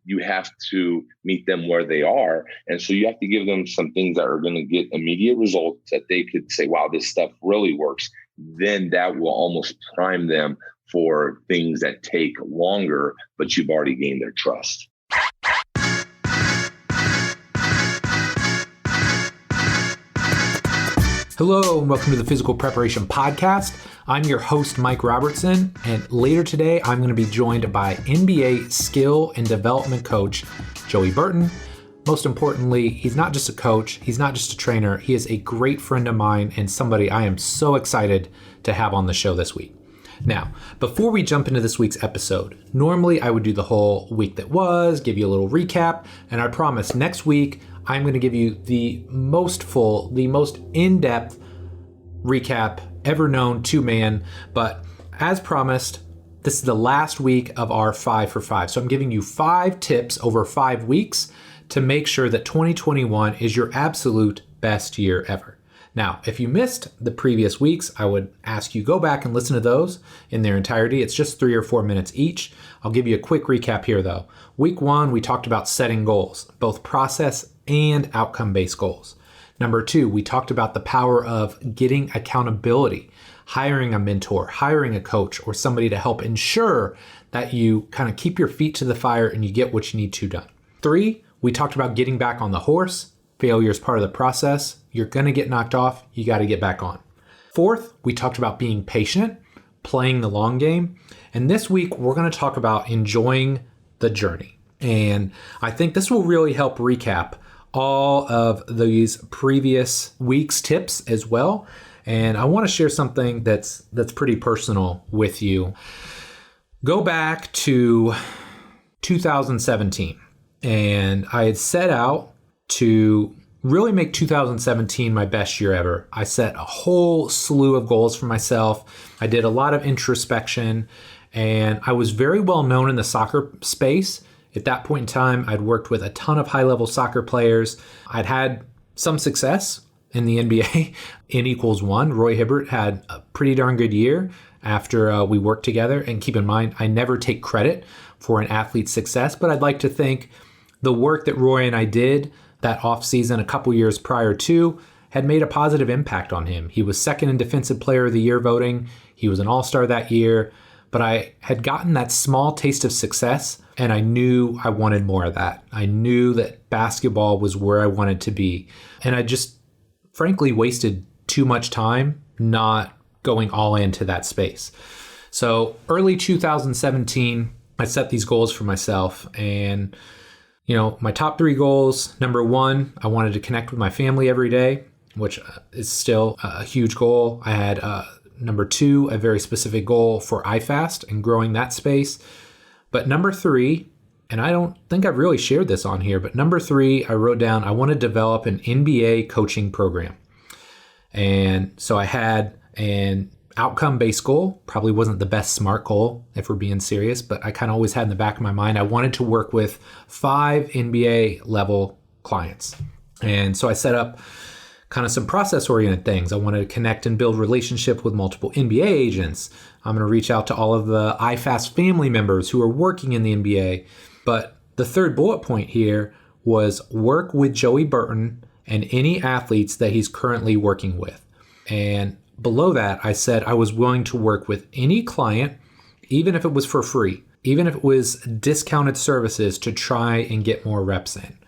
you have to meet them where they are. And so you have to give them some things that are going to get immediate results that they could say, wow, this stuff really works. Then that will almost prime them for things that take longer, but you've already gained their trust. Hello, and welcome to the Physical Preparation Podcast. I'm your host, Mike Robertson, and later today, I'm going to be joined by NBA skill and development coach, Joey Burton. Most importantly, he's not just a coach, he's not just a trainer, he is a great friend of mine and somebody I am so excited to have on the show this week. Now, before we jump into this week's episode, normally I would do the whole week that was, give you a little recap, and I promise next week, I'm going to give you the most full, the most in-depth recap ever known to man. But as promised, this is the last week of our 5 for 5. So I'm giving you 5 tips over 5 weeks to make sure that 2021 is your absolute best year ever. Now, if you missed the previous weeks, I would ask you go back and listen to those in their entirety. It's just 3 or 4 minutes each. I'll give you a quick recap here though. Week 1, we talked about setting goals, both process and outcome-based goals. Number 2, we talked about the power of getting accountability, hiring a mentor, hiring a coach, or somebody to help ensure that you kind of keep your feet to the fire and you get what you need to done. 3, we talked about getting back on the horse. Failure is part of the process. You're going to get knocked off. You got to get back on. 4th, we talked about being patient, playing the long game. And this week, we're going to talk about enjoying the journey. And I think this will really help recap all of these previous week's tips as well. And I want to share something that's pretty personal with you. Go back to 2017, and I had set out to really make 2017 my best year ever. I set a whole slew of goals for myself. I did a lot of introspection, and I was very well known in the soccer space. At that point in time, I'd worked with a ton of high-level soccer players. I'd had some success in the NBA. N=1, Roy Hibbert had a pretty darn good year after we worked together. And keep in mind, I never take credit for an athlete's success, but I'd like to think the work that Roy and I did that offseason a couple years prior to had made a positive impact on him. He was second in Defensive Player of the Year voting. He was an all-star that year. But I had gotten that small taste of success, and I knew I wanted more of that. I knew that basketball was where I wanted to be. And I just, frankly, wasted too much time not going all into that space. So early 2017, I set these goals for myself. And, my top 3 goals, number 1, I wanted to connect with my family every day, which is still a huge goal. I had number 2, a very specific goal for iFast and growing that space. But number 3, and I don't think I've really shared this on here, but number 3, I wrote down, I want to develop an NBA coaching program. And so I had an outcome-based goal. Probably wasn't the best SMART goal, if we're being serious, but I kind of always had in the back of my mind, I wanted to work with 5 NBA level clients. And so I set up kind of some process-oriented things. I want to connect and build relationship with multiple NBA agents. I'm going to reach out to all of the iFast family members who are working in the NBA. But the third bullet point here was work with Joey Burton and any athletes that he's currently working with. And below that, I said I was willing to work with any client, even if it was for free, even if it was discounted services to try and get more reps in.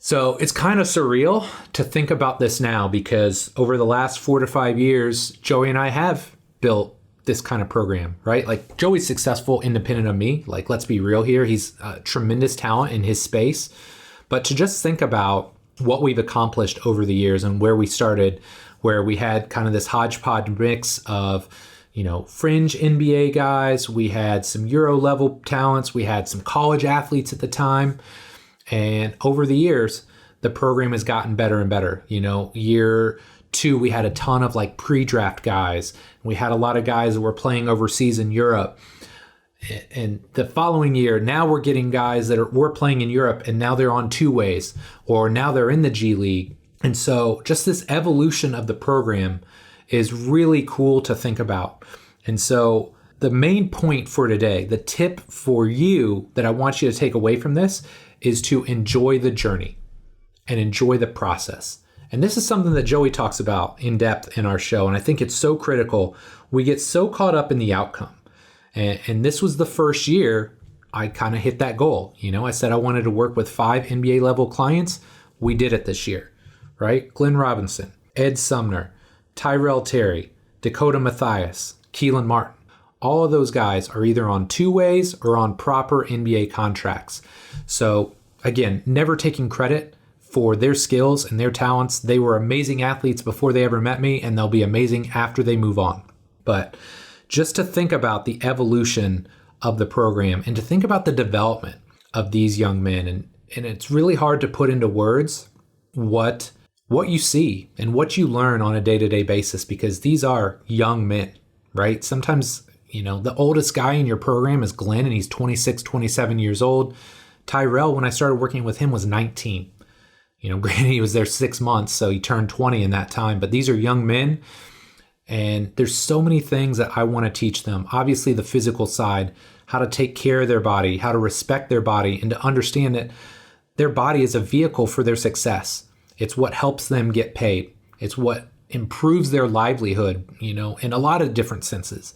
So it's kind of surreal to think about this now because over the last 4 to 5 years, Joey and I have built this kind of program, right? Like Joey's successful independent of me. Like, let's be real here. He's a tremendous talent in his space. But to just think about what we've accomplished over the years and where we started, where we had kind of this hodgepodge mix of, fringe NBA guys. We had some Euro level talents. We had some college athletes at the time. And over the years, the program has gotten better and better. Year 2, we had a ton of pre-draft guys. We had a lot of guys that were playing overseas in Europe. And the following year, now we're getting guys that were playing in Europe and now they're on 2-ways or now they're in the G League. And so just this evolution of the program is really cool to think about. And so the main point for today, the tip for you that I want you to take away from this is to enjoy the journey and enjoy the process. And this is something that Joey talks about in depth in our show. And I think it's so critical. We get so caught up in the outcome. And this was the first year I kind of hit that goal. I said I wanted to work with 5 NBA level clients. We did it this year, right? Glenn Robinson, Ed Sumner, Tyrell Terry, Dakota Mathias, Keelan Martin. All of those guys are either on two-ways or on proper NBA contracts. So again, never taking credit for their skills and their talents. They were amazing athletes before they ever met me, and they'll be amazing after they move on. But just to think about the evolution of the program and to think about the development of these young men. And it's really hard to put into words what you see and what you learn on a day-to-day basis, because these are young men, right? Sometimes, the oldest guy in your program is Glenn, and he's 26, 27 years old. Tyrell, when I started working with him, was 19. Granted, he was there 6 months, so he turned 20 in that time. But these are young men, and there's so many things that I want to teach them. Obviously, the physical side, how to take care of their body, how to respect their body, and to understand that their body is a vehicle for their success. It's what helps them get paid. It's what improves their livelihood, in a lot of different senses.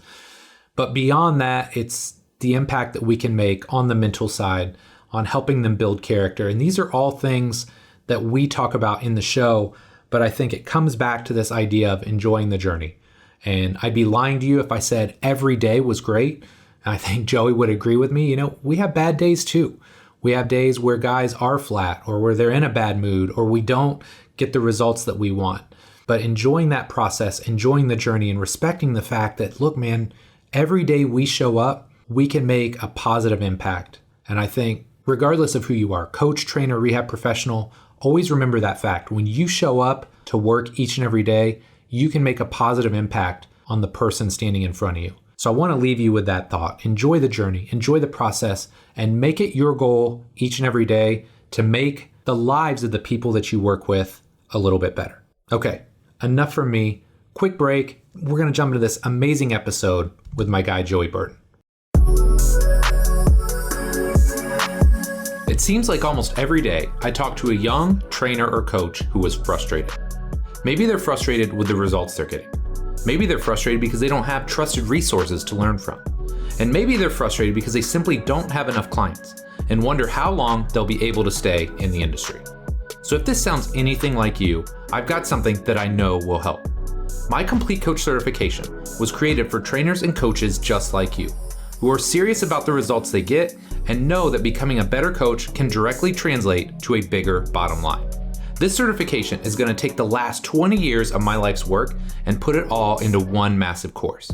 But beyond that, it's the impact that we can make on the mental side, on helping them build character. And these are all things that we talk about in the show, but I think it comes back to this idea of enjoying the journey. And I'd be lying to you if I said every day was great. I think Joey would agree with me. We have bad days too. We have days where guys are flat, or where they're in a bad mood, or we don't get the results that we want. But enjoying that process, enjoying the journey, and respecting the fact that, look, man, every day we show up, we can make a positive impact. And I think regardless of who you are, coach, trainer, rehab professional, always remember that fact. When you show up to work each and every day, you can make a positive impact on the person standing in front of you. So I want to leave you with that thought. Enjoy the journey, enjoy the process, and make it your goal each and every day to make the lives of the people that you work with a little bit better. Okay, enough from me. Quick break. We're going to jump into this amazing episode with my guy, Joey Burton. It seems like almost every day I talk to a young trainer or coach who is frustrated. Maybe they're frustrated with the results they're getting. Maybe they're frustrated because they don't have trusted resources to learn from. And maybe they're frustrated because they simply don't have enough clients and wonder how long they'll be able to stay in the industry. So if this sounds anything like you, I've got something that I know will help. My Complete Coach certification was created for trainers and coaches just like you, who are serious about the results they get and know that becoming a better coach can directly translate to a bigger bottom line. This certification is going to take the last 20 years of my life's work and put it all into one massive course.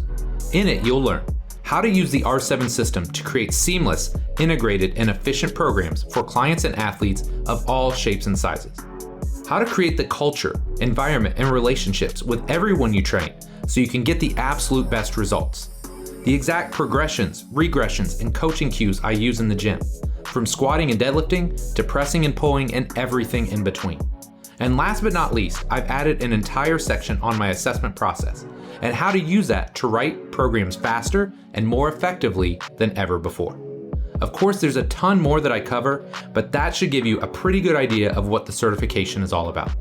In it, you'll learn how to use the R7 system to create seamless, integrated, and efficient programs for clients and athletes of all shapes and sizes. How to create the culture, environment, and relationships with everyone you train so you can get the absolute best results. The exact progressions, regressions, and coaching cues I use in the gym, from squatting and deadlifting to pressing and pulling and everything in between. And last but not least, I've added an entire section on my assessment process and how to use that to write programs faster and more effectively than ever before. Of course, there's a ton more that I cover, but that should give you a pretty good idea of what the certification is all about.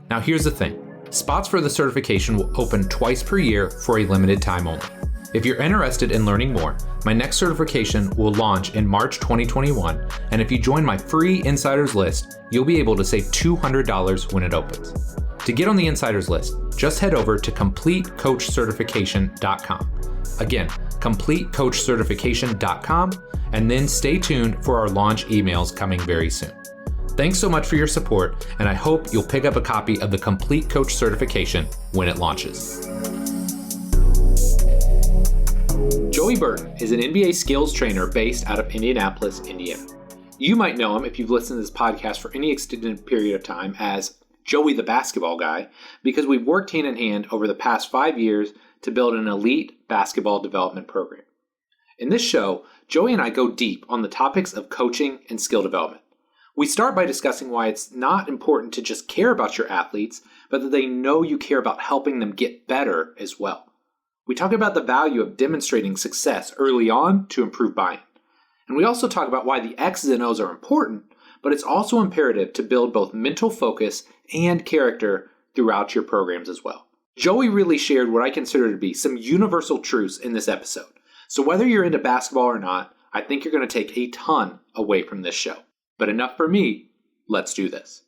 Now here's the thing. Spots for the certification will open twice per year for a limited time only. If you're interested in learning more, my next certification will launch in March 2021, and if you join my free insiders list, you'll be able to save $200 when it opens. To get on the insiders list, just head over to CompleteCoachCertification.com. Again, CompleteCoachCertification.com, and then stay tuned for our launch emails coming very soon. Thanks so much for your support, and I hope you'll pick up a copy of the Complete Coach Certification when it launches. Joey Burton is an NBA skills trainer based out of Indianapolis, Indiana. You might know him if you've listened to this podcast for any extended period of time as Joey the basketball guy, because we've worked hand in hand over the past 5 years to build an elite basketball development program. In this show, Joey and I go deep on the topics of coaching and skill development. We start by discussing why it's not important to just care about your athletes, but that they know you care about helping them get better as well. We talk about the value of demonstrating success early on to improve buy-in. And we also talk about why the X's and O's are important, but it's also imperative to build both mental focus and character throughout your programs as well. Joey really shared what I consider to be some universal truths in this episode. So whether you're into basketball or not, I think you're going to take a ton away from this show. But enough for me, let's do this.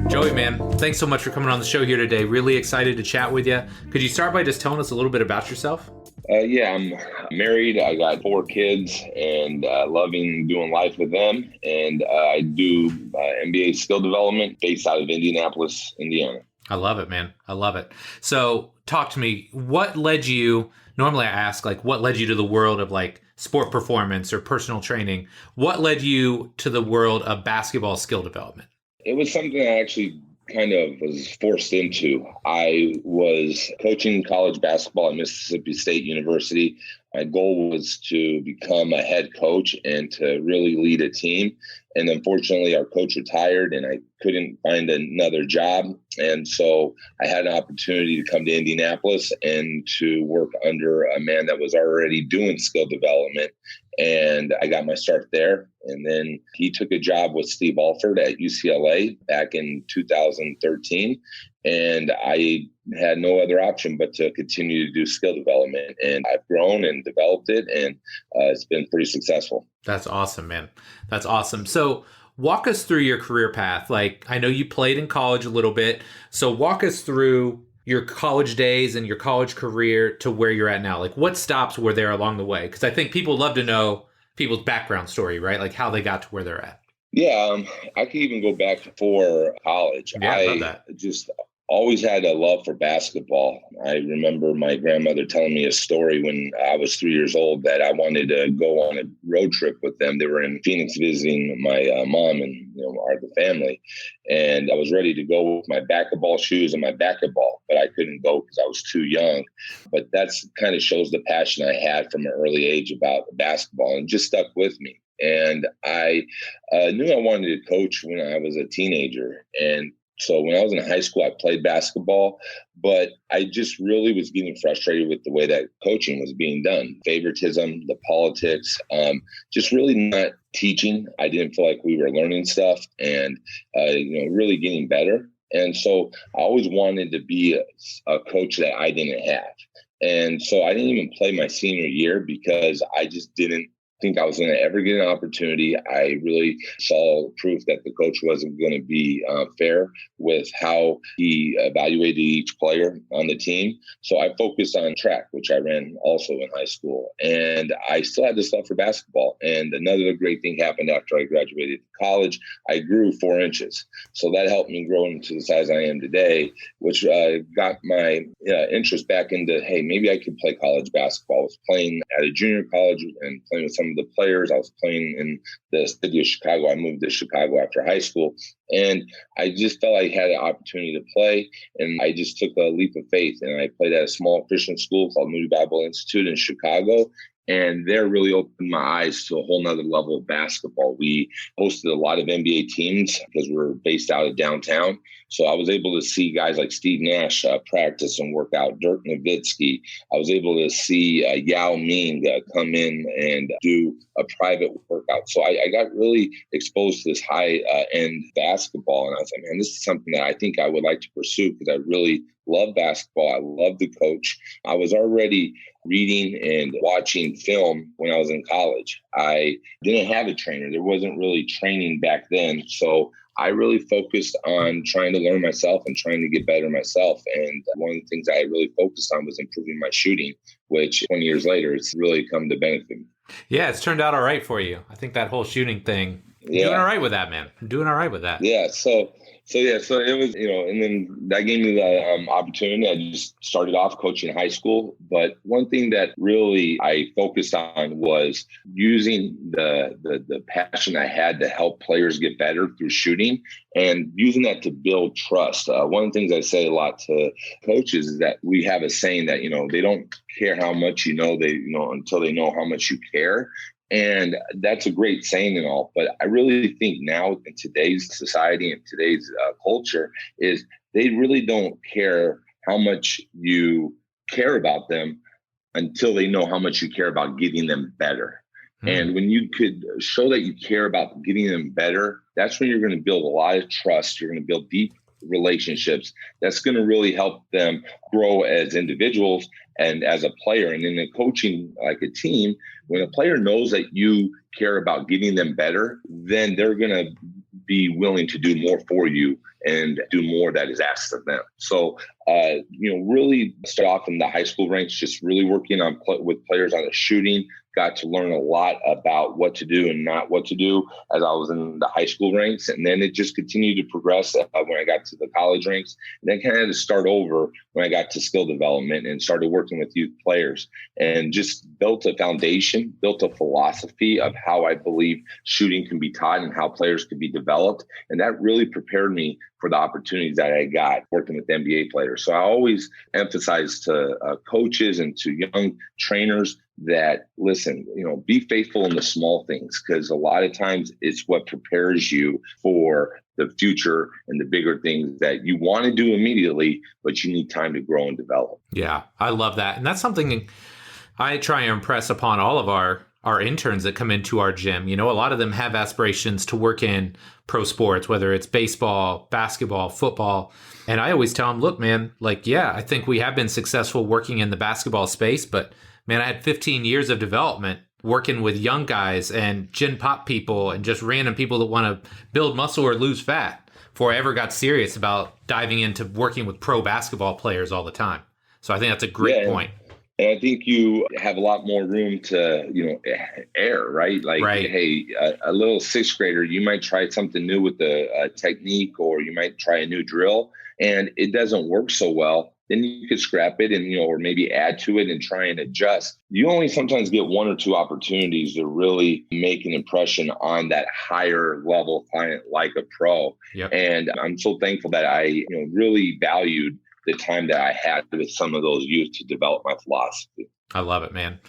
Joey, man, thanks so much for coming on the show here today. Really excited to chat with you. Could you start by just telling us a little bit about yourself? Yeah, I'm married. I got 4 kids and loving doing life with them. And I do MBA skill development based out of Indianapolis, Indiana. I love it, man. I love it. So talk to me. What led you, normally I ask, what led you to the world of sport performance or personal training? What led you to the world of basketball skill development? It was something I actually kind of was forced into. I was coaching college basketball at Mississippi State University. My goal was to become a head coach and to really lead a team. And unfortunately, our coach retired and I couldn't find another job. And so I had an opportunity to come to Indianapolis and to work under a man that was already doing skill development. And I got my start there. And then he took a job with Steve Alford at UCLA back in 2013. And I had no other option but to continue to do skill development. And I've grown and developed it, and it's been pretty successful. That's awesome, man. That's awesome. So walk us through your career path. I know you played in college a little bit. So walk us through your college days and your college career to where you're at now. What stops were there along the way? Because I think people love to know people's background story, right? How they got to where they're at. Yeah, I could even go back before college. Yeah, I love that. Just always had a love for basketball. I remember my grandmother telling me a story when I was 3 years old that I wanted to go on a road trip with them. They were in Phoenix visiting my mom and the family. And I was ready to go with my basketball shoes and my basketball, but I couldn't go because I was too young. But that's kind of shows the passion I had from an early age about basketball, and just stuck with me. And I knew I wanted to coach when I was a teenager. And so when I was in high school, I played basketball, but I just really was getting frustrated with the way that coaching was being done. Favoritism, the politics, just really not teaching. I didn't feel like we were learning stuff and, really getting better. And so I always wanted to be a coach that I didn't have. And so I didn't even play my senior year because I just didn't think I was going to ever get an opportunity. I really saw proof that the coach wasn't going to be fair with how he evaluated each player on the team. So I focused on track, which I ran also in high school. And I still had this love for basketball. And another great thing happened after I graduated college. I grew 4 inches. So that helped me grow into the size I am today, which got my interest back into, hey, maybe I could play college basketball. I was playing at a junior college and playing with some of the players. I was playing in the city of Chicago. I moved to Chicago after high school, and I just felt I had an opportunity to play, and I just took a leap of faith, and I played at a small Christian school called Moody Bible Institute in Chicago. And there really opened my eyes to a whole nother level of basketball. We hosted a lot of NBA teams because we're based out of downtown. So I was able to see guys like Steve Nash practice and work out, Dirk Nowitzki. I was able to see Yao Ming come in and do a private workout. So I got really exposed to this high-end basketball. And I was like, man, this is something that I think I would like to pursue because I really love basketball. I love the coach. I was already reading and watching film when I was in college. I didn't have a trainer. There wasn't really training back then. So I really focused on trying to learn myself and trying to get better myself. And one of the things I really focused on was improving my shooting, which 20 years later, it's really come to benefit me. Yeah, it's turned out all right for you. I think that whole shooting thing, doing all right with that, man. I'm doing all right with that. Yeah. So it was, and then that gave me the opportunity. I just started off coaching high school. But one thing that really I focused on was using the passion I had to help players get better through shooting and using that to build trust. One of the things I say a lot to coaches is that we have a saying that, they don't care how much until they know how much you care. And that's a great saying and all, but I really think now in today's society and today's culture is they really don't care how much you care about them until they know how much you care about getting them better. And when you could show that you care about getting them better, that's when you're going to build a lot of trust. You're going to build deep relationships. That's going to really help them grow as individuals and as a player. And in the coaching, like a team, when a player knows that you care about getting them better, then they're going to be willing to do more for you and do more that is asked of them. So, really start off in the high school ranks, just really working on with players on the shooting. Got to learn a lot about what to do and not what to do as I was in the high school ranks. And then it just continued to progress when I got to the college ranks. And then kind of had to start over when I got to skill development and started working with youth players and just built a foundation, built a philosophy of how I believe shooting can be taught and how players can be developed. And that really prepared me for the opportunities that I got working with NBA players. So I always emphasize to coaches and to young trainers that, listen, be faithful in the small things, because a lot of times it's what prepares you for the future and the bigger things that you want to do immediately, but you need time to grow and develop. Yeah, I love that. And that's something I try and impress upon all of our interns that come into our gym. A lot of them have aspirations to work in pro sports, whether it's baseball, basketball, football. And I always tell them, look, man, I think we have been successful working in the basketball space, but man, I had 15 years of development working with young guys and gym pop people and just random people that want to build muscle or lose fat before I ever got serious about diving into working with pro basketball players all the time. So I think that's a great point. And I think you have a lot more room to, err, right? Right. Hey, a little sixth grader, you might try something new with the technique, or you might try a new drill and it doesn't work so well. Then you could scrap it and, or maybe add to it and try and adjust. You only sometimes get one or two opportunities to really make an impression on that higher level client like a pro. Yep. And I'm so thankful that I really valued the time that I had with some of those youth to develop my philosophy. I love it, man.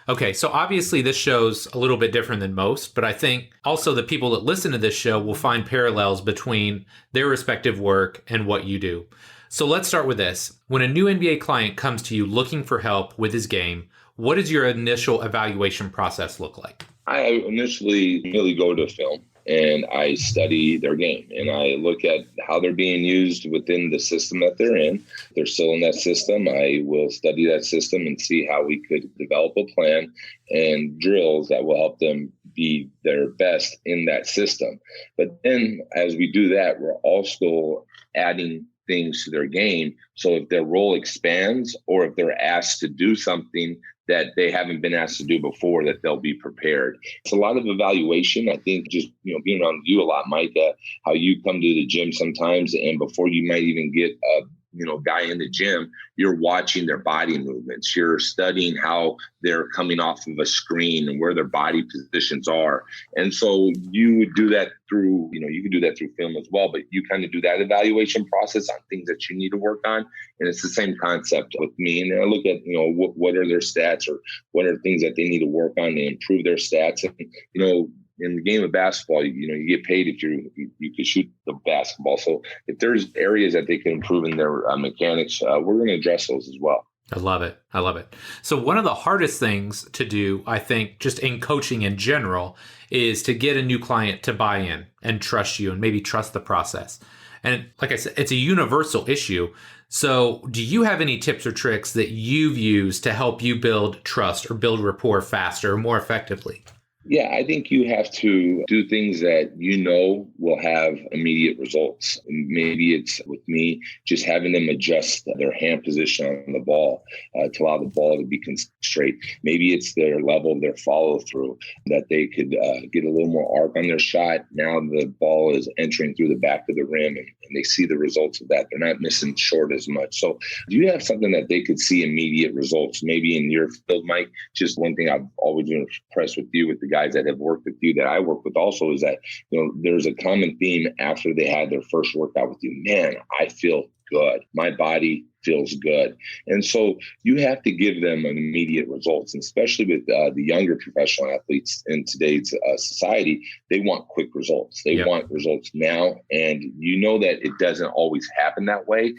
Okay, so obviously this show's a little bit different than most, but I think also the people that listen to this show will find parallels between their respective work and what you do. So let's start with this. When a new NBA client comes to you looking for help with his game, what does your initial evaluation process look like? I initially really go to film and I study their game and I look at how they're being used within the system that they're in. If they're still in that system, I will study that system and see how we could develop a plan and drills that will help them be their best in that system. But then as we do that, we're also adding things to their game. So if their role expands or if they're asked to do something that they haven't been asked to do before, that they'll be prepared. It's a lot of evaluation. I think just, being around you a lot, Mike, how you come to the gym sometimes and before you might even get a guy in the gym, you're watching their body movements. You're studying how they're coming off of a screen and where their body positions are. And so you would do that through, you can do that through film as well, but you kind of do that evaluation process on things that you need to work on. And it's the same concept with me. And I look at, what are their stats or what are things that they need to work on to improve their stats. And, in the game of basketball, you get paid if you can shoot the basketball. So if there's areas that they can improve in their mechanics, we're going to address those as well. I love it. I love it. So one of the hardest things to do, I think, just in coaching in general, is to get a new client to buy in and trust you and maybe trust the process. And like I said, it's a universal issue. So do you have any tips or tricks that you've used to help you build trust or build rapport faster or more effectively? Yeah, I think you have to do things that will have immediate results. And maybe it's with me, just having them adjust their hand position on the ball to allow the ball to be straight. Maybe it's their level of their follow through, that they could get a little more arc on their shot. Now the ball is entering through the back of the rim and they see the results of that. They're not missing short as much. So do you have something that they could see immediate results? Maybe in your field, Mike, just one thing I've always been impressed with you, with the guys that have worked with you, that I work with also, is that, there's a common theme after they had their first workout with you. Man, I feel good. My body feels good. And so you have to give them an immediate results, and especially with the younger professional athletes in today's society, they want quick results. They want results now. And you know that it doesn't always happen that way,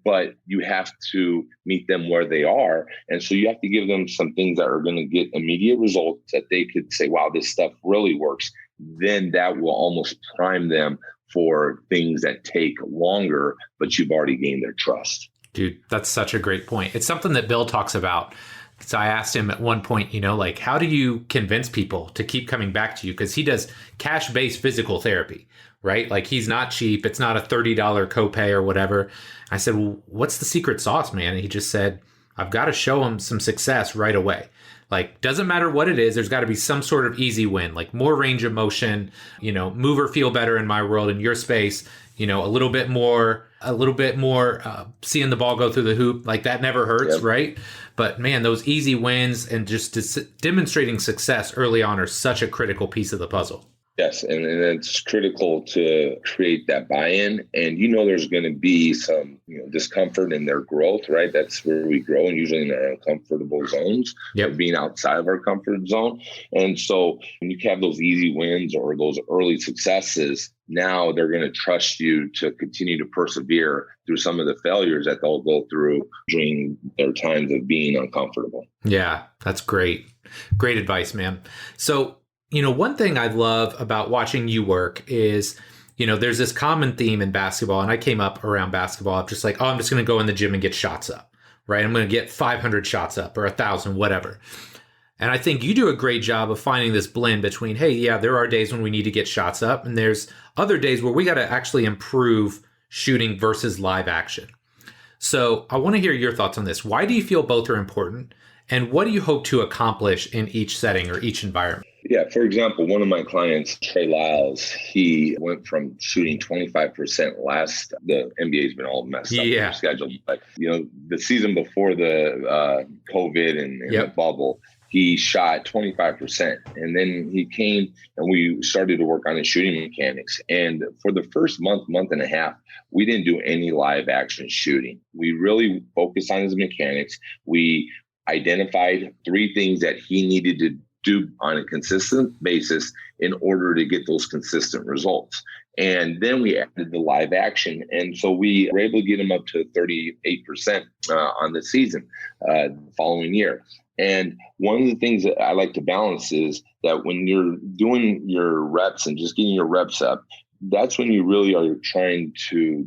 but you have to meet them where they are. And so you have to give them some things that are going to get immediate results that they could say, wow, this stuff really works. Then that will almost prime them for things that take longer, but you've already gained their trust. Dude, that's such a great point. It's something that Bill talks about. So I asked him at one point, like, how do you convince people to keep coming back to you? Because he does cash-based physical therapy, right? Like, he's not cheap. It's not a $30 copay or whatever. I said, well, what's the secret sauce, man? And he just said, I've got to show them some success right away. Like, doesn't matter what it is, there's got to be some sort of easy win, like more range of motion, move or feel better in my world, in your space, a little bit more seeing the ball go through the hoop. Like, that never hurts, right? But man, those easy wins and just demonstrating success early on are such a critical piece of the puzzle. Yes, and it's critical to create that buy-in. And there's going to be some discomfort in their growth, right? That's where we grow, and usually in our uncomfortable zones, being outside of our comfort zone. And so when you have those easy wins or those early successes, now they're going to trust you to continue to persevere through some of the failures that they'll go through during their times of being uncomfortable. Yeah, that's great. Great advice, man. So, one thing I love about watching you work is, there's this common theme in basketball, and I came up around basketball. I'm just like, I'm just going to go in the gym and get shots up, right? I'm going to get 500 shots up or 1,000, whatever. And I think you do a great job of finding this blend between, hey, yeah, there are days when we need to get shots up, and there's other days where we got to actually improve shooting versus live action. So I want to hear your thoughts on this. Why do you feel both are important? And what do you hope to accomplish in each setting or each environment? Yeah, for example, one of my clients, Trey Lyles, he went from shooting 25% the NBA's been all messed up with their schedule. But, the season before the COVID and the bubble, he shot 25%. And then he came and we started to work on his shooting mechanics. And for the first month and a half, we didn't do any live action shooting. We really focused on his mechanics. We identified 3 things that he needed to do on a consistent basis in order to get those consistent results. And then we added the live action. And so we were able to get him up to 38% on the season the following year. And one of the things that I like to balance is that when you're doing your reps and just getting your reps up, that's when you really are trying to,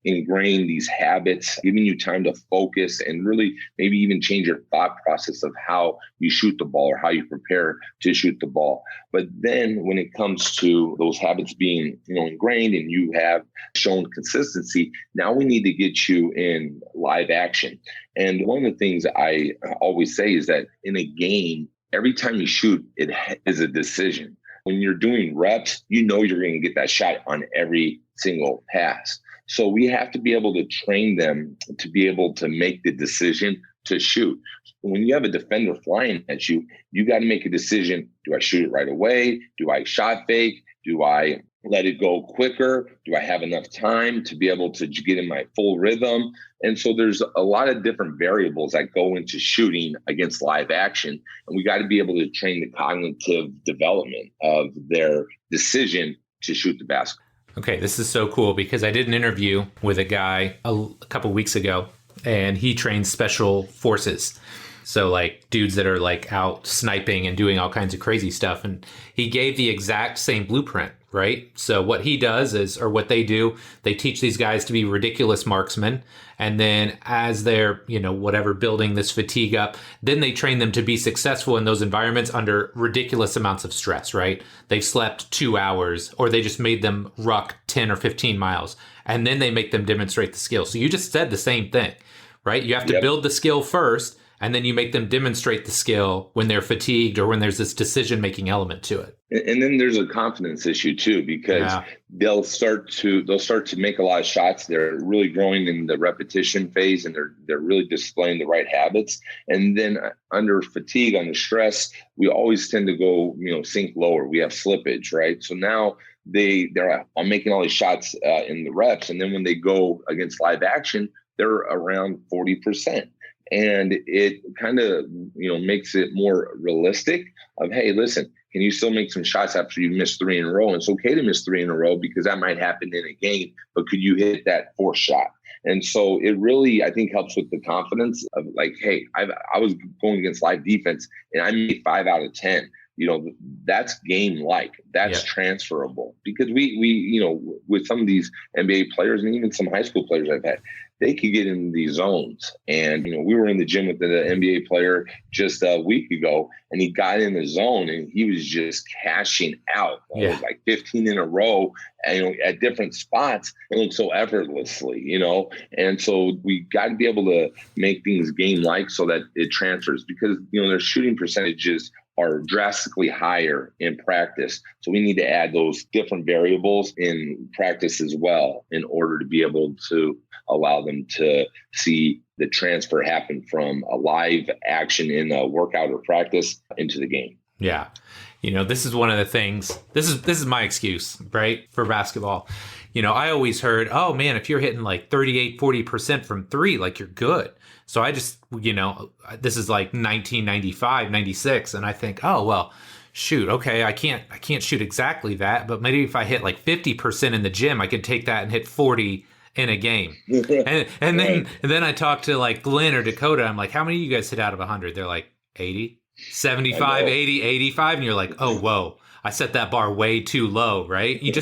ingrain these habits, giving you time to focus and really maybe even change your thought process of how you shoot the ball or how you prepare to shoot the ball. But then when it comes to those habits being, ingrained and you have shown consistency, now we need to get you in live action. And one of the things I always say is that in a game, every time you shoot, it is a decision. When you're doing reps, you're going to get that shot on every single pass. So we have to be able to train them to be able to make the decision to shoot. When you have a defender flying at you, you got to make a decision. Do I shoot it right away? Do I shot fake? Do I let it go quicker? Do I have enough time to be able to get in my full rhythm? And so there's a lot of different variables that go into shooting against live action. And we got to be able to train the cognitive development of their decision to shoot the basketball. Okay, this is so cool because I did an interview with a guy a couple weeks ago, and he trains special forces. So like dudes that are like out sniping and doing all kinds of crazy stuff. And he gave the exact same blueprint, right? So what he does is, or what they do, they teach these guys to be ridiculous marksmen. And then as they're, building this fatigue up, then they train them to be successful in those environments under ridiculous amounts of stress, right? They've slept 2 hours, or they just made them ruck 10 or 15 miles. And then they make them demonstrate the skill. So you just said the same thing, right? You have to build the skill first, and then you make them demonstrate the skill when they're fatigued or when there's this decision-making element to it. And then there's a confidence issue too, because they'll start to make a lot of shots. They're really growing in the repetition phase, and they're really displaying the right habits. And then under fatigue, under stress, we always tend to go, sink lower. We have slippage, right? So now they're making all these shots in the reps, and then when they go against live action, they're around 40%. And it kind of, makes it more realistic of, hey, listen, can you still make some shots after you miss 3 in a row? And it's okay to miss 3 in a row because that might happen in a game, but could you hit that 4th shot? And so it really, I think, helps with the confidence of like, hey, I was going against live defense and I made 5 out of 10. That's game-like. That's transferable, because we with some of these NBA players and even some high school players I've had, they could get in these zones. And, we were in the gym with the NBA player just a week ago, and he got in the zone and he was just cashing out. It was like 15 in a row, and, at different spots. It looked so effortlessly, And so we got to be able to make things game-like so that it transfers, because, their shooting percentages are drastically higher in practice. So we need to add those different variables in practice as well in order to be able to allow them to see the transfer happen from a live action in a workout or practice into the game. Yeah. This is one of the things, this is my excuse, right, for basketball. I always heard, oh man, if you're hitting like 38, 40% from 3, like you're good. So I just, this is like 1995, 96. And I think, oh, well, shoot, okay, I can't shoot exactly that, but maybe if I hit like 50% in the gym, I could take that and hit 40 in a game. and then I talked to like Glenn or Dakota. I'm like, how many of you guys hit out of 100? They're like 80, 75, 80, 85. And you're like, oh, whoa, I set that bar way too low, right? You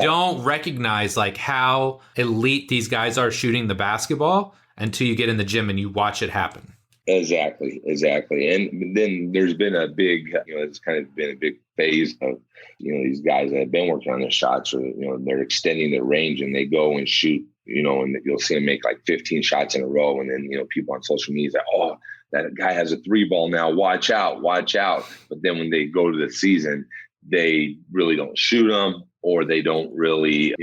don't recognize like how elite these guys are shooting the basketball until you get in the gym and you watch it happen. Exactly. And then there's been a big, it's kind of been a big phase of, these guys that have been working on their shots, or, they're extending their range and they go and shoot, and you'll see them make like 15 shots in a row. And then, people on social media say, oh, that guy has a 3 ball now, watch out. But then when they go to the season, they really don't shoot them, or they don't really,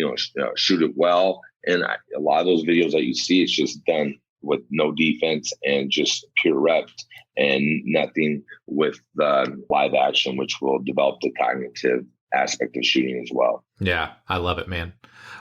shoot it well. And a lot of those videos that you see, it's just done with no defense and just pure reps and nothing with the live action, which will develop the cognitive aspect of shooting as well. Yeah, I love it, man.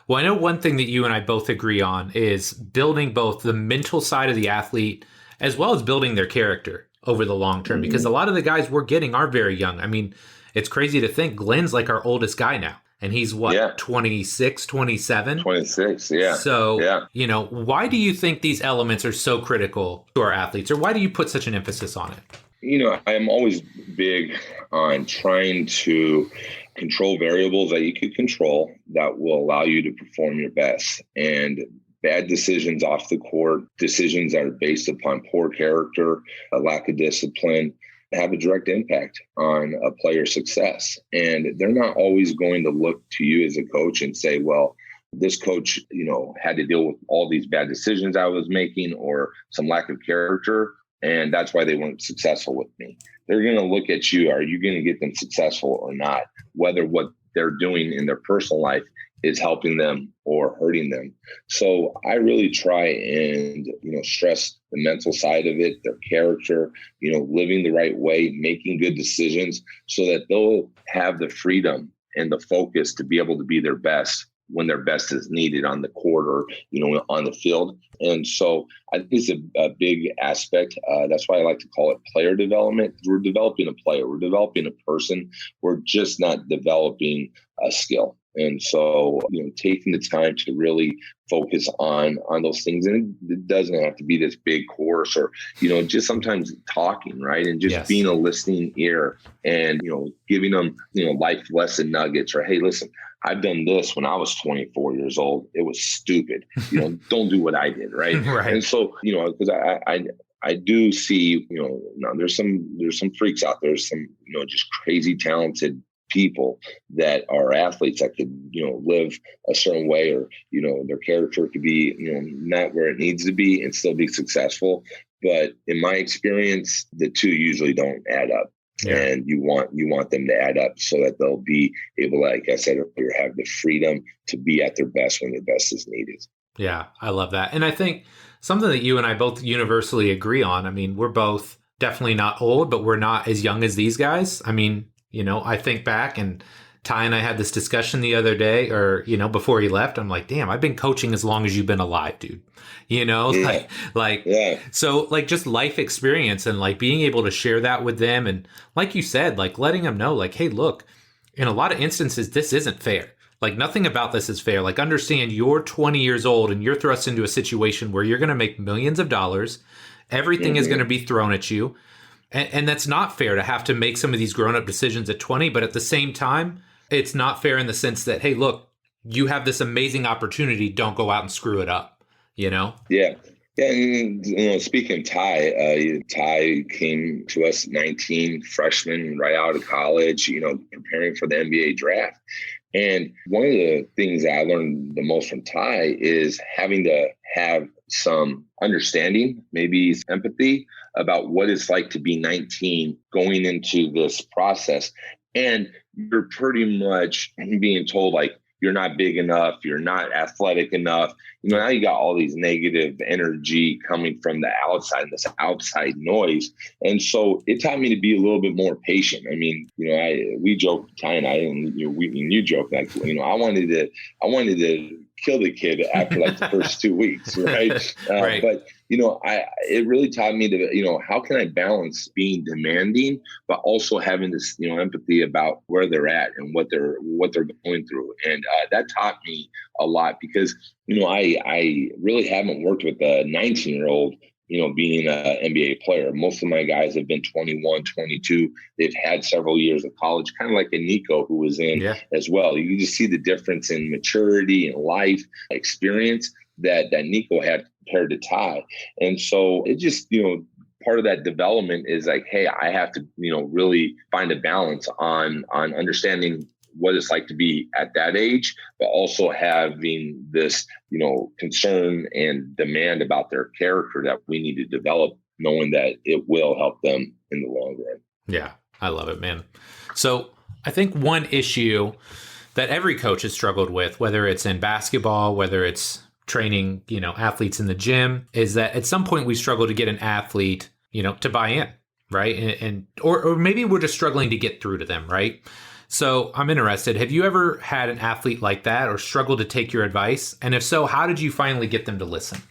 Well, I know one thing that you and I both agree on is building both the mental side of the athlete as well as building their character over the long term, because a lot of the guys we're getting are very young. I mean, it's crazy to think Glenn's like our oldest guy now. And he's 26, 27? 26, yeah. So, why do you think these elements are so critical to our athletes, or why do you put such an emphasis on it? I'm always big on trying to control variables that you can control that will allow you to perform your best. And bad decisions off the court, decisions that are based upon poor character, a lack of discipline, have a direct impact on a player's success. And they're not always going to look to you as a coach and say, well, this coach, had to deal with all these bad decisions I was making or some lack of character, and that's why they weren't successful with me. They're going to look at you. Are you going to get them successful or not? Whether what they're doing in their personal life is helping them or hurting them. So I really try and, stress the mental side of it, their character, living the right way, making good decisions so that they'll have the freedom and the focus to be able to be their best when their best is needed on the court or, on the field. And so I think it's a big aspect. That's why I like to call it player development. We're developing a player. We're developing a person. We're just not developing a skill. And so, taking the time to really focus on those things. And it doesn't have to be this big course or, just sometimes talking, right? And just being a listening ear and, giving them, life lesson nuggets or, hey, listen, I've done this when I was 24 years old. It was stupid. Don't do what I did. Right. Right. And so, because I do see, there's some freaks out there, some, just crazy talented people that are athletes that could, live a certain way or, their character could be, not where it needs to be and still be successful. But in my experience, the two usually don't add up. Yeah. And you want them to add up so that they'll be able, like I said earlier, have the freedom to be at their best when their best is needed. Yeah, I love that. And I think something that you and I both universally agree on, I mean, we're both definitely not old, but we're not as young as these guys. I mean, I think back and Ty and I had this discussion the other day, or, before he left. I'm like, damn, I've been coaching as long as you've been alive, dude. Yeah. Yeah. So like just life experience and like being able to share that with them. And like you said, like letting them know like, hey, look, in a lot of instances, this isn't fair. Like nothing about this is fair. Like understand you're 20 years old and you're thrust into a situation where you're going to make millions of dollars. Everything is going to be thrown at you. And that's not fair to have to make some of these grown up decisions at 20. But at the same time, it's not fair in the sense that, hey, look, you have this amazing opportunity. Don't go out and screw it up, Yeah. Yeah. And, speaking of Ty came to us 19, freshman, right out of college, preparing for the NBA draft. And one of the things that I learned the most from Ty is having to have some understanding, maybe empathy about what it's like to be 19 going into this process. And you're pretty much being told like, you're not big enough, you're not athletic enough. Now you got all these negative energy coming from the outside, this outside noise. And so it taught me to be a little bit more patient. I mean, we joke, Ty and I, and you joke like, I wanted to kill the kid after like the first 2 weeks, right? Right. But it really taught me to, how can I balance being demanding, but also having this, empathy about where they're at and what they're going through. And that taught me a lot because, I really haven't worked with a 19-year-old, being an NBA player. Most of my guys have been 21, 22. They've had several years of college, kind of like a Nico who was in as well. You just see the difference in maturity and life experience that Nico had compared to Ty. And so it just, part of that development is like, hey, I have to, really find a balance on understanding what it's like to be at that age, but also having this, concern and demand about their character that we need to develop, knowing that it will help them in the long run. Yeah, I love it, man. So I think one issue that every coach has struggled with, whether it's in basketball, whether it's training, athletes in the gym, is that at some point we struggle to get an athlete, to buy in, right? Or maybe we're just struggling to get through to them, right? So I'm interested. Have you ever had an athlete like that or struggled to take your advice? And if so, how did you finally get them to listen?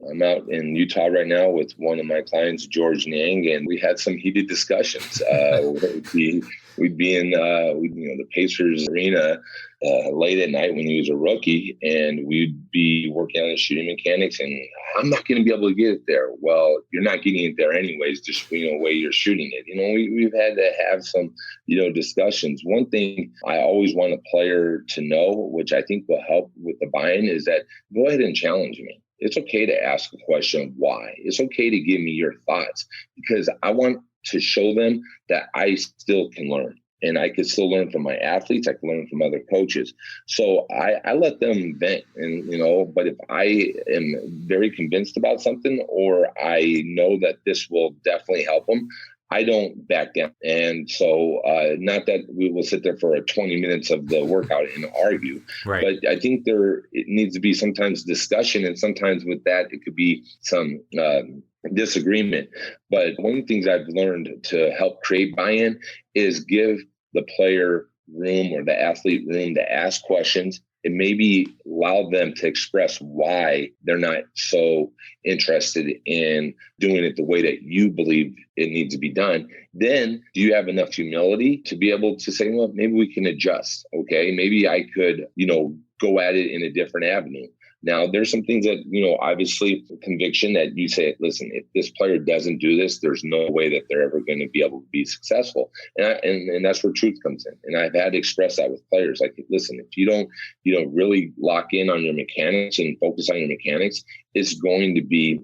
I'm out in Utah right now with one of my clients, George Niang, and we had some heated discussions. We'd be in the Pacers arena late at night when he was a rookie, and we'd be working on his shooting mechanics, and I'm not going to be able to get it there. Well, you're not getting it there anyways, just the way you're shooting it. We've had to have some discussions. One thing I always want a player to know, which I think will help with the buy-in, is that go ahead and challenge me. It's okay to ask a question of why. It's okay to give me your thoughts, because I want to show them that I still can learn, and I can still learn from my athletes. I can learn from other coaches. So I let them vent, and, but if I am very convinced about something, or I know that this will definitely help them, I don't back down. And so not that we will sit there for 20 minutes of the workout and argue, right. But I think it needs to be sometimes discussion, and sometimes with that, it could be some disagreement. But one of the things I've learned to help create buy-in is give the player room, or the athlete room, to ask questions, and maybe allow them to express why they're not so interested in doing it the way that you believe it needs to be done. Then do you have enough humility to be able to say, well, maybe we can adjust. Okay, maybe I could, go at it in a different avenue. Now, there's some things that, obviously conviction that you say, listen, if this player doesn't do this, there's no way that they're ever going to be able to be successful. And that's where truth comes in. And I've had to express that with players. Like, listen, if you don't, really lock in on your mechanics and focus on your mechanics, it's going to be,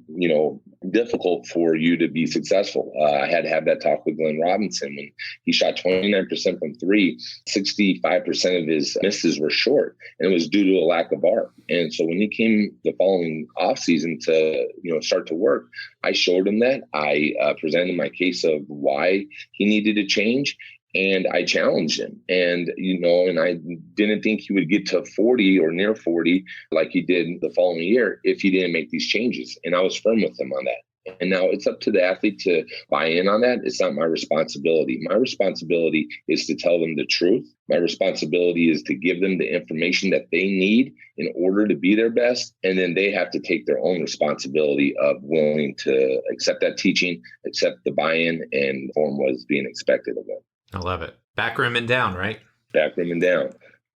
difficult for you to be successful. I had to have that talk with Glenn Robinson when he shot 29% from three, 65% of his misses were short, and it was due to a lack of arc. And so when he came the following offseason to, start to work, I showed him that. I presented my case of why he needed to change. And I challenged him, and I didn't think he would get to 40 or near 40 like he did the following year if he didn't make these changes. And I was firm with him on that. And now it's up to the athlete to buy in on that. It's not my responsibility. My responsibility is to tell them the truth. My responsibility is to give them the information that they need in order to be their best. And then they have to take their own responsibility of willing to accept that teaching, accept the buy-in, and perform what is being expected of them. I love it. Back room and down, right? Back room and down.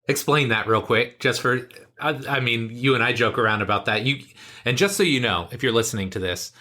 Explain that real quick, just for, I mean, you and I joke around about that. And just so you know, if you're listening to this,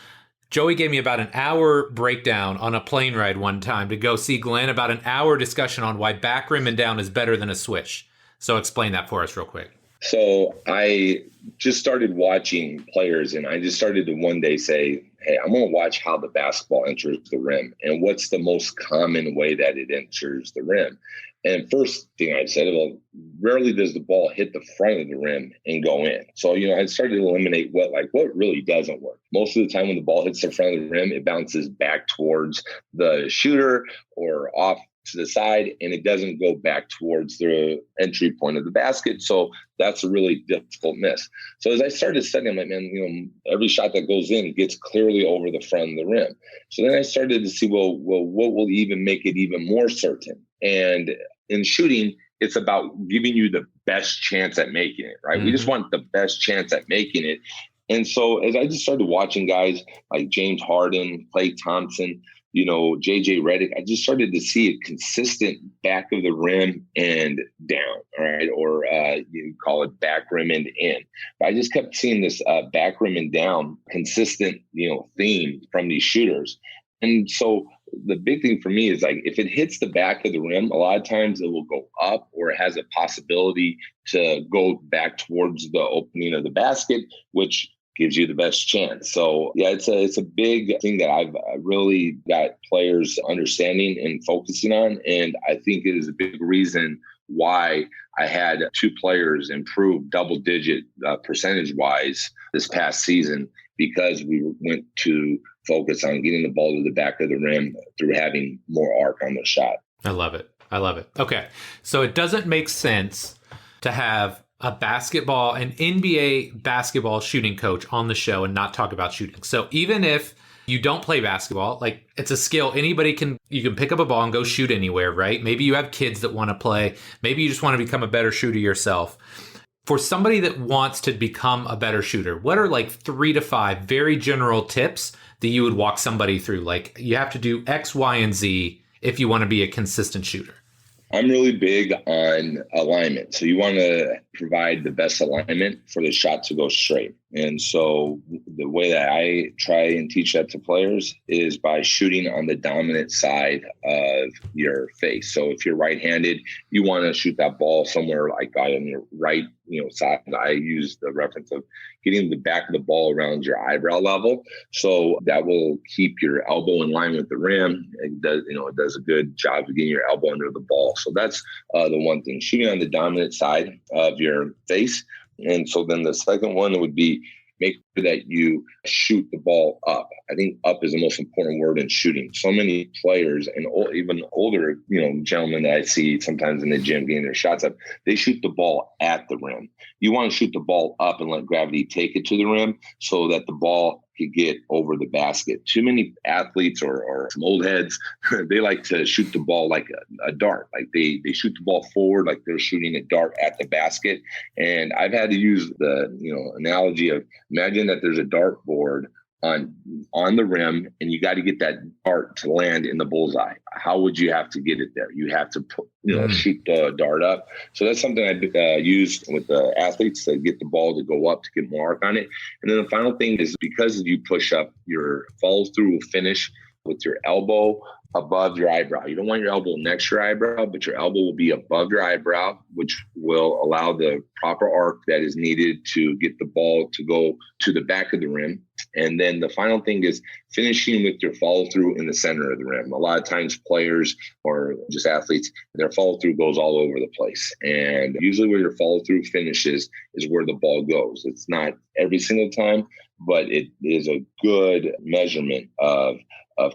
Joey gave me about an hour breakdown on a plane ride one time to go see Glenn, about an hour discussion on why back rim and down is better than a switch. So explain that for us real quick. So I just started watching players, and I just started to one day say, hey, I'm going to watch how the basketball enters the rim and what's the most common way that it enters the rim. And first thing I said, well, rarely does the ball hit the front of the rim and go in. So, I started to eliminate what really doesn't work. Most of the time when the ball hits the front of the rim, it bounces back towards the shooter or off to the side, and it doesn't go back towards the entry point of the basket. So that's a really difficult miss. So as I started studying, I'm like, man, every shot that goes in gets clearly over the front of the rim. So then I started to see, well, what will even make it even more certain? And in shooting, it's about giving you the best chance at making it, right? Mm-hmm. We just want the best chance at making it. And so as I just started watching guys like James Harden, Klay Thompson, JJ Redick, I just started to see a consistent back of the rim and down, all right? Or you call it back rim and in. But I just kept seeing this back rim and down consistent, theme from these shooters. And so the big thing for me is if it hits the back of the rim, a lot of times it will go up, or it has a possibility to go back towards the opening of the basket, which gives you the best chance. So yeah, it's a big thing that I've really got players understanding and focusing on. And I think it is a big reason why I had 2 players improve double digit percentage wise this past season, because we went to focus on getting the ball to the back of the rim through having more arc on the shot. I love it. Okay. So it doesn't make sense to have an NBA basketball shooting coach on the show and not talk about shooting. So even if you don't play basketball, it's a skill you can pick up a ball and go shoot anywhere, right? Maybe you have kids that want to play. Maybe you just want to become a better shooter yourself. For somebody that wants to become a better shooter, what are 3 to 5 very general tips that you would walk somebody through? You have to do X, Y, and Z if you want to be a consistent shooter. I'm really big on alignment. So you want to provide the best alignment for the shot to go straight. And so the way that I try and teach that to players is by shooting on the dominant side of your face. So if you're right-handed, you want to shoot that ball somewhere on your right side. I use the reference of getting the back of the ball around your eyebrow level. So that will keep your elbow in line with the rim. It does a good job of getting your elbow under the ball. So that's the one thing, shooting on the dominant side of your face. And so then the second one would be make sure that you shoot the ball up. I think up is the most important word in shooting. So many players and even older, gentlemen that I see sometimes in the gym getting their shots up, they shoot the ball at the rim. You want to shoot the ball up and let gravity take it to the rim so that the ball could get over the basket. Too many athletes or some old heads, they like to shoot the ball like a dart. They shoot the ball forward like they're shooting a dart at the basket. And I've had to use the analogy of, imagine that there's a dartboard on the rim, and you got to get that dart to land in the bullseye. How would you have to get it there? You have to shoot the dart up. So that's something I used with the athletes to get the ball to go up, to get more arc on it. And then the final thing is, because you push up, your follow through will finish with your elbow above your eyebrow. You don't want your elbow next to your eyebrow, but your elbow will be above your eyebrow, which will allow the proper arc that is needed to get the ball to go to the back of the rim. And then the final thing is finishing with your follow through in the center of the rim. A lot of times players or just athletes, their follow through goes all over the place. And usually where your follow through finishes is where the ball goes. It's not every single time, but it is a good measurement of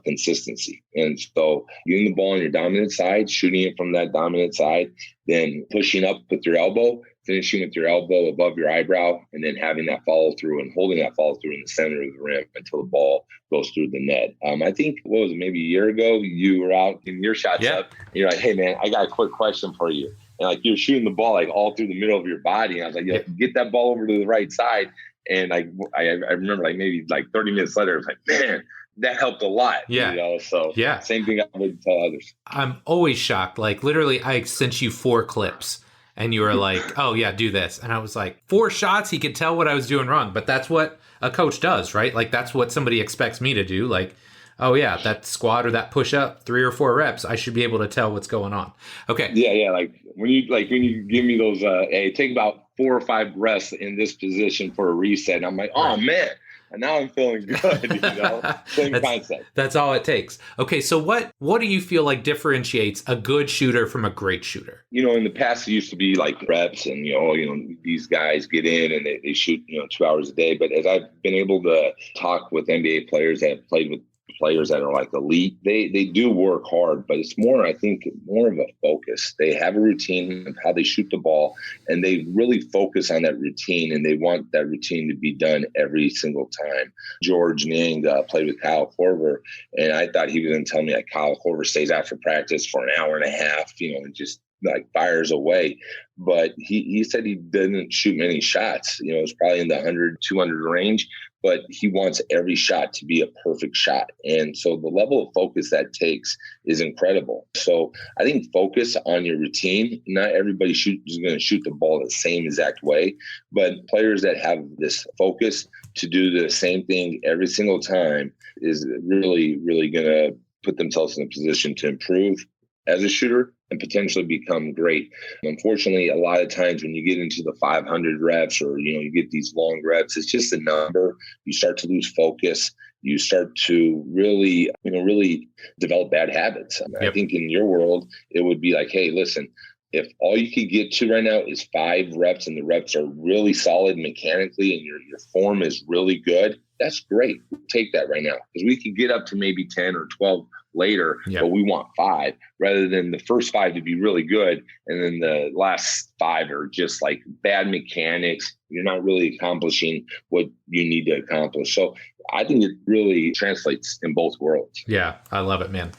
consistency. And so getting the ball on your dominant side, shooting it from that dominant side, then pushing up with your elbow, finishing with your elbow above your eyebrow, and then having that follow through and holding that follow through in the center of the rim until the ball goes through the net. I think, what was it, maybe a year ago, you were out in your shots up, and you're like, hey man, I got a quick question for you. And like, you're shooting the ball like all through the middle of your body. And I was like, get that ball over to the right side. And I remember like maybe like 30 minutes later, I was like, man, that helped a lot. Yeah. So same thing I would tell others. I'm always shocked. Like literally I sent you 4 clips and you were like, oh yeah, do this. And I was like, 4 shots. He could tell what I was doing wrong, but that's what a coach does, right? Like that's what somebody expects me to do. Like, oh yeah, that squat or that push up, 3 or 4 reps, I should be able to tell what's going on. Okay. Yeah. Like when you give me those, hey, take about 4 or 5 rests in this position for a reset. And I'm like, oh man, and now I'm feeling good. Same concept. That's all it takes. Okay, so what do you feel like differentiates a good shooter from a great shooter? In the past it used to be like reps, and these guys get in and they shoot 2 hours a day. But as I've been able to talk with NBA players that have played with players that are like elite, they do work hard, but it's more, I think, more of a focus. They have a routine of how they shoot the ball, and they really focus on that routine, and they want that routine to be done every single time. George Niang played with Kyle Korver, and I thought he was going to tell me that Kyle Korver stays after practice for an hour and a half, and just like fires away. But he said he didn't shoot many shots. It was probably in the 100, 200 range, but he wants every shot to be a perfect shot. And so the level of focus that takes is incredible. So I think focus on your routine. Not everybody is going to shoot the ball the same exact way, but players that have this focus to do the same thing every single time is really, really going to put themselves in a position to improve as a shooter and potentially become great. Unfortunately, a lot of times when you get into the 500 reps or, you get these long reps, it's just a number. You start to lose focus. You start to really develop bad habits. I think in your world, it would be like, hey, listen, if all you could get to right now is 5 reps and the reps are really solid mechanically and your form is really good, that's great. Take that right now, because we could get up to maybe 10 or 12 later, but we want 5 rather than the first 5 to be really good. And then the last 5 are just like bad mechanics. You're not really accomplishing what you need to accomplish. So I think it really translates in both worlds. Yeah, I love it, man.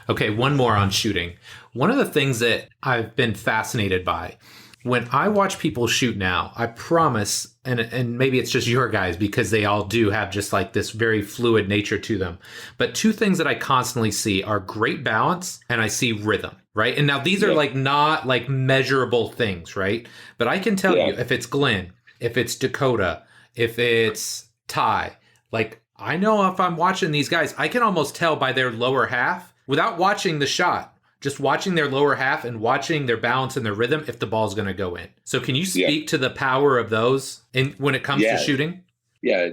Okay, one more on shooting. One of the things that I've been fascinated by when I watch people shoot now, I promise, and maybe it's just your guys because they all do have just like this very fluid nature to them. But 2 things that I constantly see are great balance and I see rhythm, right? And now these are like not like measurable things, right? But I can tell you if it's Glenn, if it's Dakota, if it's Ty, like I know if I'm watching these guys, I can almost tell by their lower half without watching the shot. Just watching their lower half and watching their balance and their rhythm if the ball's going to go in. So can you speak to the power of those when it comes to shooting? Yeah,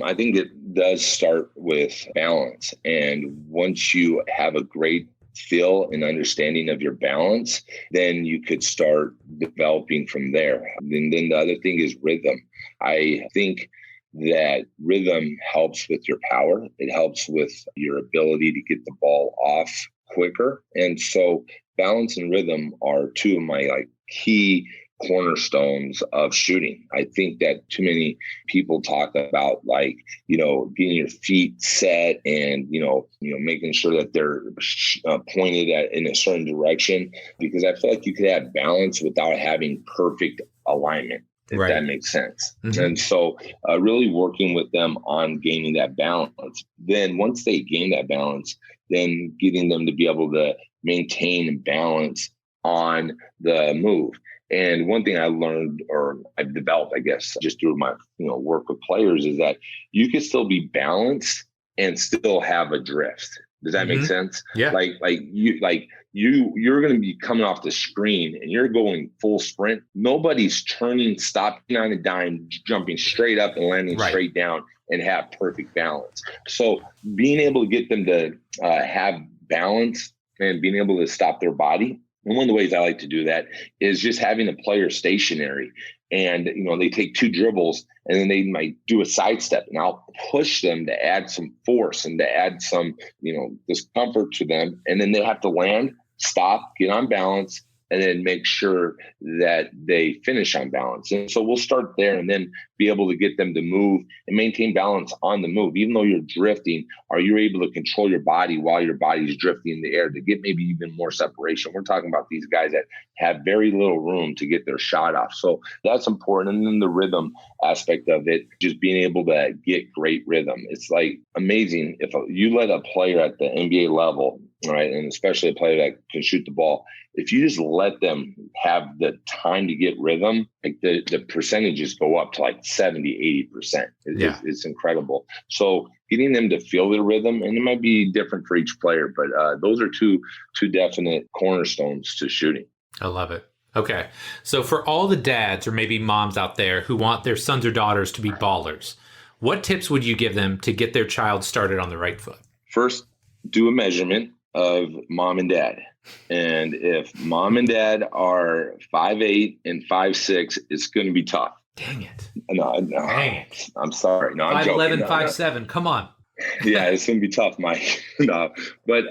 I think it does start with balance. And once you have a great feel and understanding of your balance, then you could start developing from there. And then the other thing is rhythm. I think that rhythm helps with your power. It helps with your ability to get the ball off quicker. And so balance and rhythm are 2 of my key cornerstones of shooting. I think that too many people talk about getting your feet set and, making sure that they're pointed in a certain direction, because I feel like you could have balance without having perfect alignment, if that makes sense. Mm-hmm. And so really working with them on gaining that balance. Then once they gain that balance, then getting them to be able to maintain balance on the move. And one thing I learned, or I've developed, I guess, just through my work with players, is that you can still be balanced and still have a drift. Does that make sense? Yeah. You're going to be coming off the screen and you're going full sprint. Nobody's turning, stopping on a dime, jumping straight up and landing straight down and have perfect balance. So being able to get them to have balance and being able to stop their body. And one of the ways I like to do that is just having a player stationary, and they take 2 dribbles and then they might do a sidestep, and I'll push them to add some force and to add some discomfort to them, and then they have to land, stop, get on balance, and then make sure that they finish on balance. And so we'll start there and then be able to get them to move and maintain balance on the move. Even though you're drifting, are you able to control your body while your body's drifting in the air to get maybe even more separation? We're talking about these guys that have very little room to get their shot off. So that's important. And then the rhythm aspect of it, just being able to get great rhythm. It's like amazing if you let a player at the NBA level, right, and especially a player that can shoot the ball, if you just let them have the time to get rhythm, like the percentages go up to like 70, 80%. It's incredible. So getting them to feel the rhythm, and it might be different for each player, but those are two definite cornerstones to shooting. I love it. Okay. So for all the dads or maybe moms out there who want their sons or daughters to be ballers, what tips would you give them to get their child started on the right foot? First, do a measurement of mom and dad. And if mom and dad are 5'8" and 5'6", it's going to be tough. Dang it. No. Dang it. I'm sorry. No, I'm 5'11", joking. 5'7". Come on. Yeah, it's going to be tough, Mike. No, but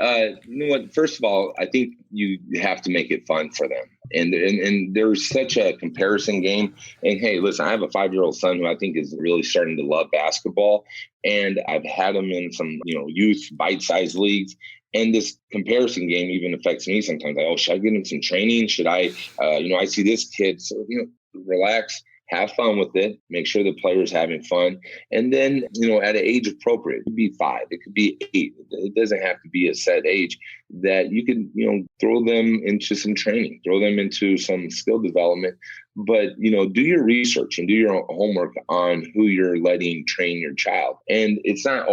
you know what? First of all, I think you have to make it fun for them. And there's such a comparison game. And hey, listen, I have a 5-year-old son who I think is really starting to love basketball. And I've had him in some, youth bite-sized leagues. And this comparison game even affects me sometimes. Like, should I get him some training? Should I, I see this kid. So, relax. Have fun with it. Make sure the player's having fun. And then, at an age appropriate, it could be 5, it could be 8. It doesn't have to be a set age that you can, throw them into some training, throw them into some skill development. But, do your research and do your homework on who you're letting train your child. And it's not,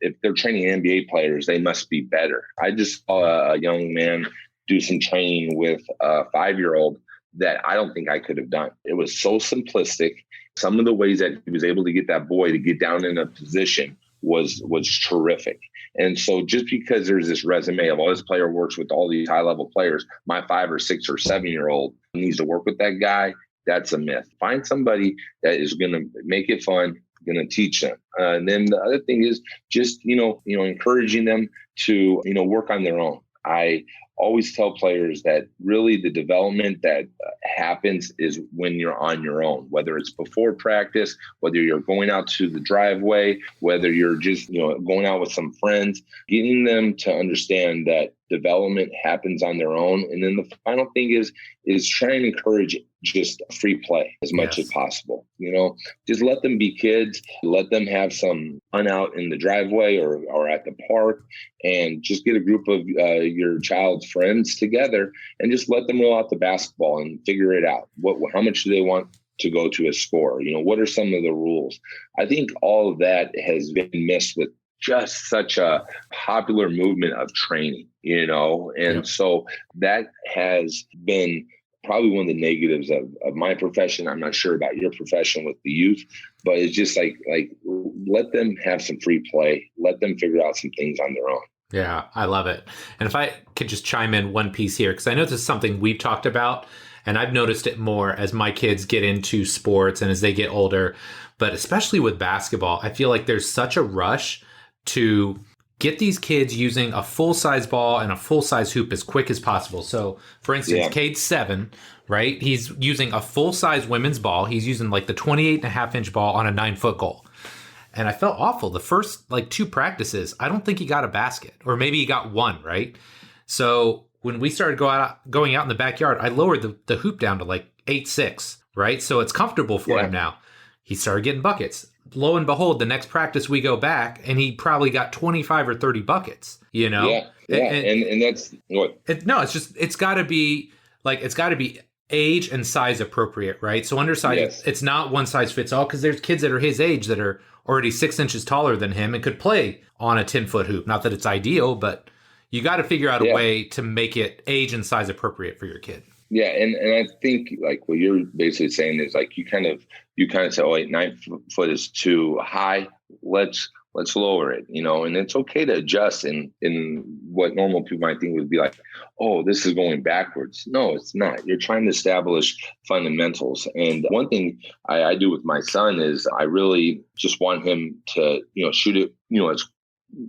if they're training NBA players, they must be better. I just saw a young man do some training with a 5-year-old that I don't think I could have done. It was so simplistic. Some of the ways that he was able to get that boy to get down in a position was terrific. And so just because there's this resume of, this player works with all these high-level players, my 5 or 6 or 7-year-old needs to work with that guy, that's a myth. Find somebody that is going to make it fun, going to teach them. And then the other thing is just, encouraging them to, work on their own. I always tell players that really the development that happens is when you're on your own, whether it's before practice, whether you're going out to the driveway, whether you're just, going out with some friends, getting them to understand that development happens on their own. And then the final thing is try and encourage just free play as much as possible. Just let them be kids, let them have some fun out in the driveway or at the park, and just get a group of your child's friends together and just let them roll out the basketball and figure it out. How much do they want to go to a score? What are some of the rules? I think all of that has been missed with just such a popular movement of training, So that has been probably one of the negatives of my profession. I'm not sure about your profession with the youth, but it's just like let them have some free play. Let them figure out some things on their own. Yeah, I love it. And if I could just chime in one piece here, because I know this is something we've talked about, and I've noticed it more as my kids get into sports and as they get older, but especially with basketball, I feel like there's such a rush to get these kids using a full-size ball and a full-size hoop as quick as possible. So, for instance, Cade's 7, right? He's using a full-size women's ball. He's using like the 28.5-inch ball on a 9-foot goal. And I felt awful. The first 2 practices, I don't think he got a basket, or maybe he got 1, right? So when we started going out in the backyard, I lowered the hoop down to 8.6, right? So it's comfortable for him now. He started getting buckets. Lo and behold, the next practice we go back and he probably got 25 or 30 buckets, And that's what? It's got to be age and size appropriate, right? So undersized, It's not one size fits all, because there's kids that are his age that are already 6 inches taller than him and could play on a 10-foot hoop. Not that it's ideal, but you got to figure out a way to make it age and size appropriate for your kid. Yeah, and I think what you're basically saying is you kind of say, 9 foot is too high. Let's lower it, and it's okay to adjust in what normal people might think would be this is going backwards. No, it's not. You're trying to establish fundamentals. And one thing I do with my son is I really just want him to, shoot it, as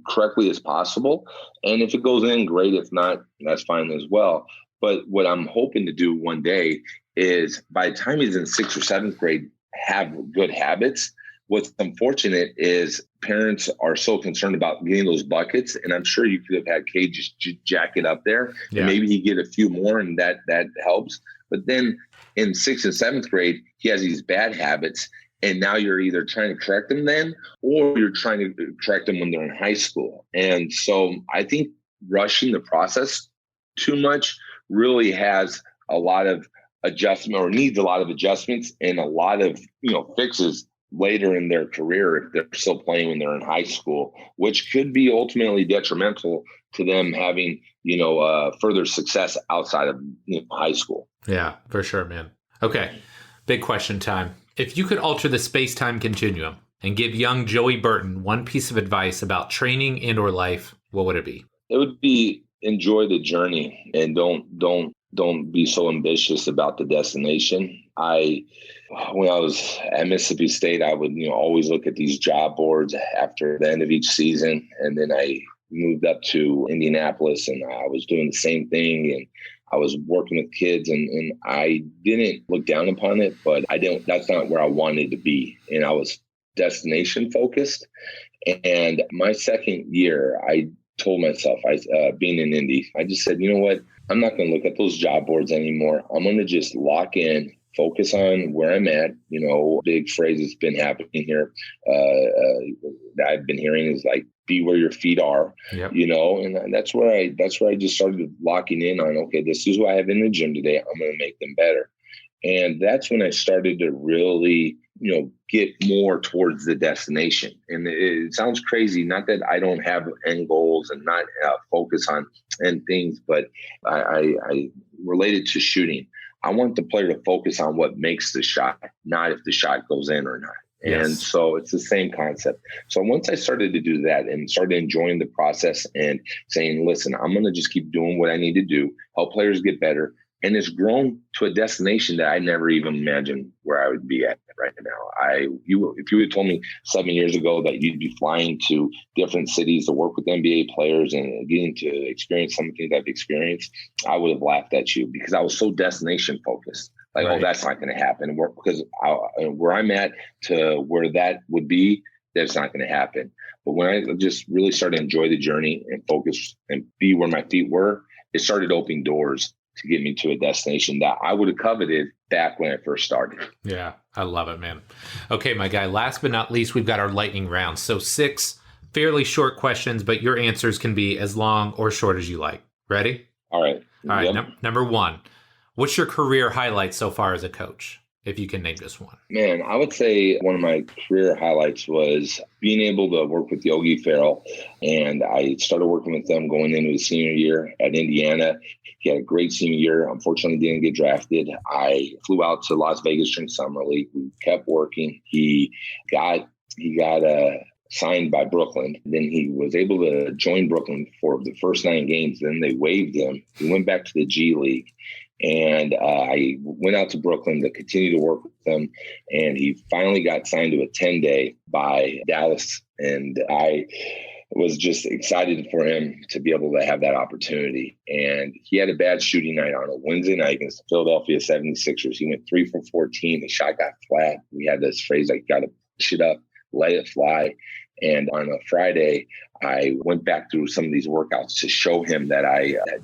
correctly as possible. And if it goes in, great. If not, that's fine as well. But what I'm hoping to do one day is by the time he's in 6th or 7th grade, have good habits. What's unfortunate is parents are so concerned about getting those buckets. And I'm sure you could have had Cade just jack it up there. Yeah. And maybe he get a few more and that helps. But then in 6th and 7th grade, he has these bad habits. And now you're either trying to correct them then, or you're trying to correct them when they're in high school. And so I think rushing the process too much really has a lot of adjustment, or needs a lot of adjustments and a lot of, fixes later in their career if they're still playing when they're in high school, which could be ultimately detrimental to them having, further success outside of high school. Yeah, for sure, man. Okay. Big question time. If you could alter the space-time continuum and give young Joey Burton one piece of advice about training and/or life, what would it be? It would be enjoy the journey and don't be so ambitious about the destination. When I was at Mississippi State, I would always look at these job boards after the end of each season, and then I moved up to Indianapolis, and I was doing the same thing, and I was working with kids, and I didn't look down upon it, but that's not where I wanted to be. And I was destination focused. And my second year, I told myself, being in Indy, I just said, you know what? I'm not going to look at those job boards anymore. I'm going to just lock in, focus on where I'm at. Big phrase that's been happening here that I've been hearing is like, be where your feet are, yep. And that's where I just started locking in on, okay, this is what I have in the gym today. I'm going to make them better. And that's when I started to really, get more towards the destination. And it sounds crazy, not that I don't have end goals and not focus on end things, but I related to shooting. I want the player to focus on what makes the shot, not if the shot goes in or not. Yes. And so it's the same concept. So once I started to do that and started enjoying the process and saying, listen, I'm going to just keep doing what I need to do, help players get better. And it's grown to a destination that I never even imagined where I would be at right now. If you had told me 7 years ago that you'd be flying to different cities to work with NBA players and getting to experience some things I've experienced, I would have laughed at you because I was so destination focused. Like, right. Oh, that's not going to happen. Because where I'm at to where that would be, that's not going to happen. But when I just really started to enjoy the journey and focus and be where my feet were, it started opening doors to get me to a destination that I would have coveted back when I first started. Yeah, I love it, man. Okay, my guy, last but not least, we've got our lightning round. So 6 fairly short questions, but your answers can be as long or short as you like. Ready? All right. All right. Yep. Number 1, what's your career highlight so far as a coach? If you can name just one. Man, I would say one of my career highlights was being able to work with Yogi Ferrell. And I started working with them going into his senior year at Indiana. He had a great senior year. Unfortunately, didn't get drafted. I flew out to Las Vegas during Summer League. We kept working. He got signed by Brooklyn. Then he was able to join Brooklyn for the first 9 games. Then they waived him. He went back to the G League. And I went out to Brooklyn to continue to work with them. And he finally got signed to a 10-day by Dallas. And I was just excited for him to be able to have that opportunity. And he had a bad shooting night on a Wednesday night against the Philadelphia 76ers. He went 3 for 14. The shot got flat. We had this phrase like, got to push it up, let it fly. And on a Friday, I went back through some of these workouts to show him that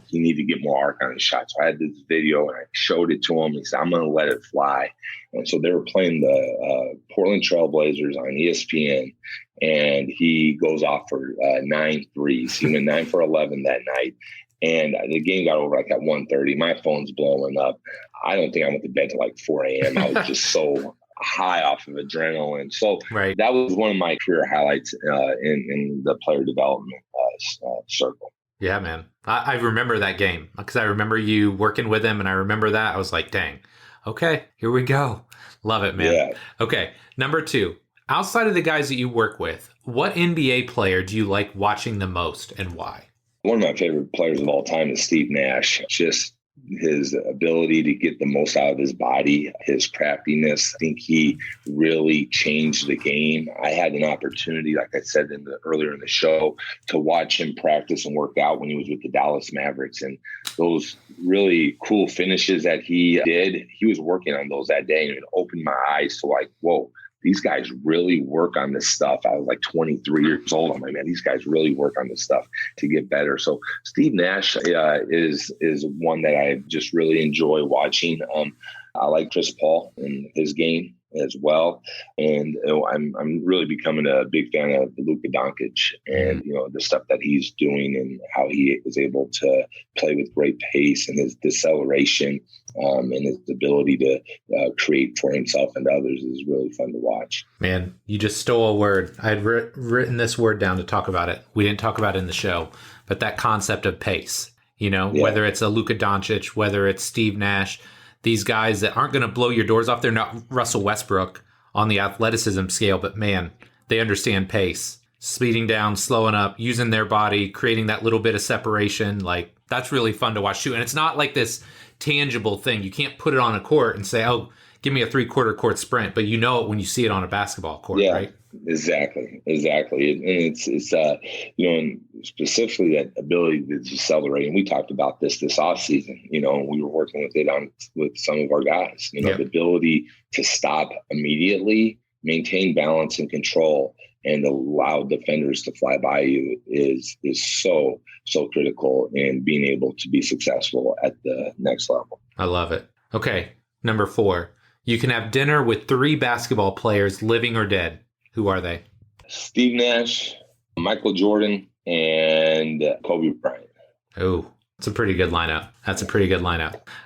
he needed to get more arc on his shot. So I had this video and I showed it to him. He said, I'm going to let it fly. And so they were playing the Portland Trail Blazers on ESPN. And he goes off for 9 threes. He went 9 for 11 that night. And the game got over like at 1:30. My phone's blowing up. I don't think I went to bed till like 4 a.m. I was just so high off of adrenaline. So right. That was one of my career highlights in the player development circle. Yeah, man. I remember that game because I remember you working with him and I remember that. I was like, dang, okay, here we go. Love it, man. Yeah. Okay. Number 2, outside of the guys that you work with, what NBA player do you like watching the most and why? One of my favorite players of all time is Steve Nash. Just his ability to get the most out of his body, his craftiness. I think he really changed the game. I had an opportunity, like I said earlier in the show, to watch him practice and work out when he was with the Dallas Mavericks. And those really cool finishes that he did, he was working on those that day, and it opened my eyes to like, whoa, these guys really work on this stuff. I was like 23 years old. I'm like, man, these guys really work on this stuff to get better. So Steve Nash is one that I just really enjoy watching. I like Chris Paul and his game as well. And I'm really becoming a big fan of Luka Doncic and, the stuff that he's doing and how he is able to play with great pace and his deceleration and his ability to create for himself and others is really fun to watch. Man, you just stole a word. I had written this word down to talk about it. We didn't talk about it in the show, but that concept of pace, whether it's a Luka Doncic, whether it's Steve Nash, these guys that aren't going to blow your doors off. They're not Russell Westbrook on the athleticism scale, but man, they understand pace, speeding down, slowing up, using their body, creating that little bit of separation. Like, that's really fun to watch too. And it's not like this tangible thing. You can't put it on a court and say, oh, give me a 3/4 court sprint, but you know it when you see it on a basketball court, right? Exactly. And it's and specifically that ability to decelerate. And we talked about this off season, and we were working with it with some of our guys, the ability to stop immediately, maintain balance and control, and allow defenders to fly by you is so critical in being able to be successful at the next level. I love it. Okay. Number 4, you can have dinner with 3 basketball players, living or dead. Who are they? Steve Nash, Michael Jordan, and Kobe Bryant. Oh, it's a pretty good lineup.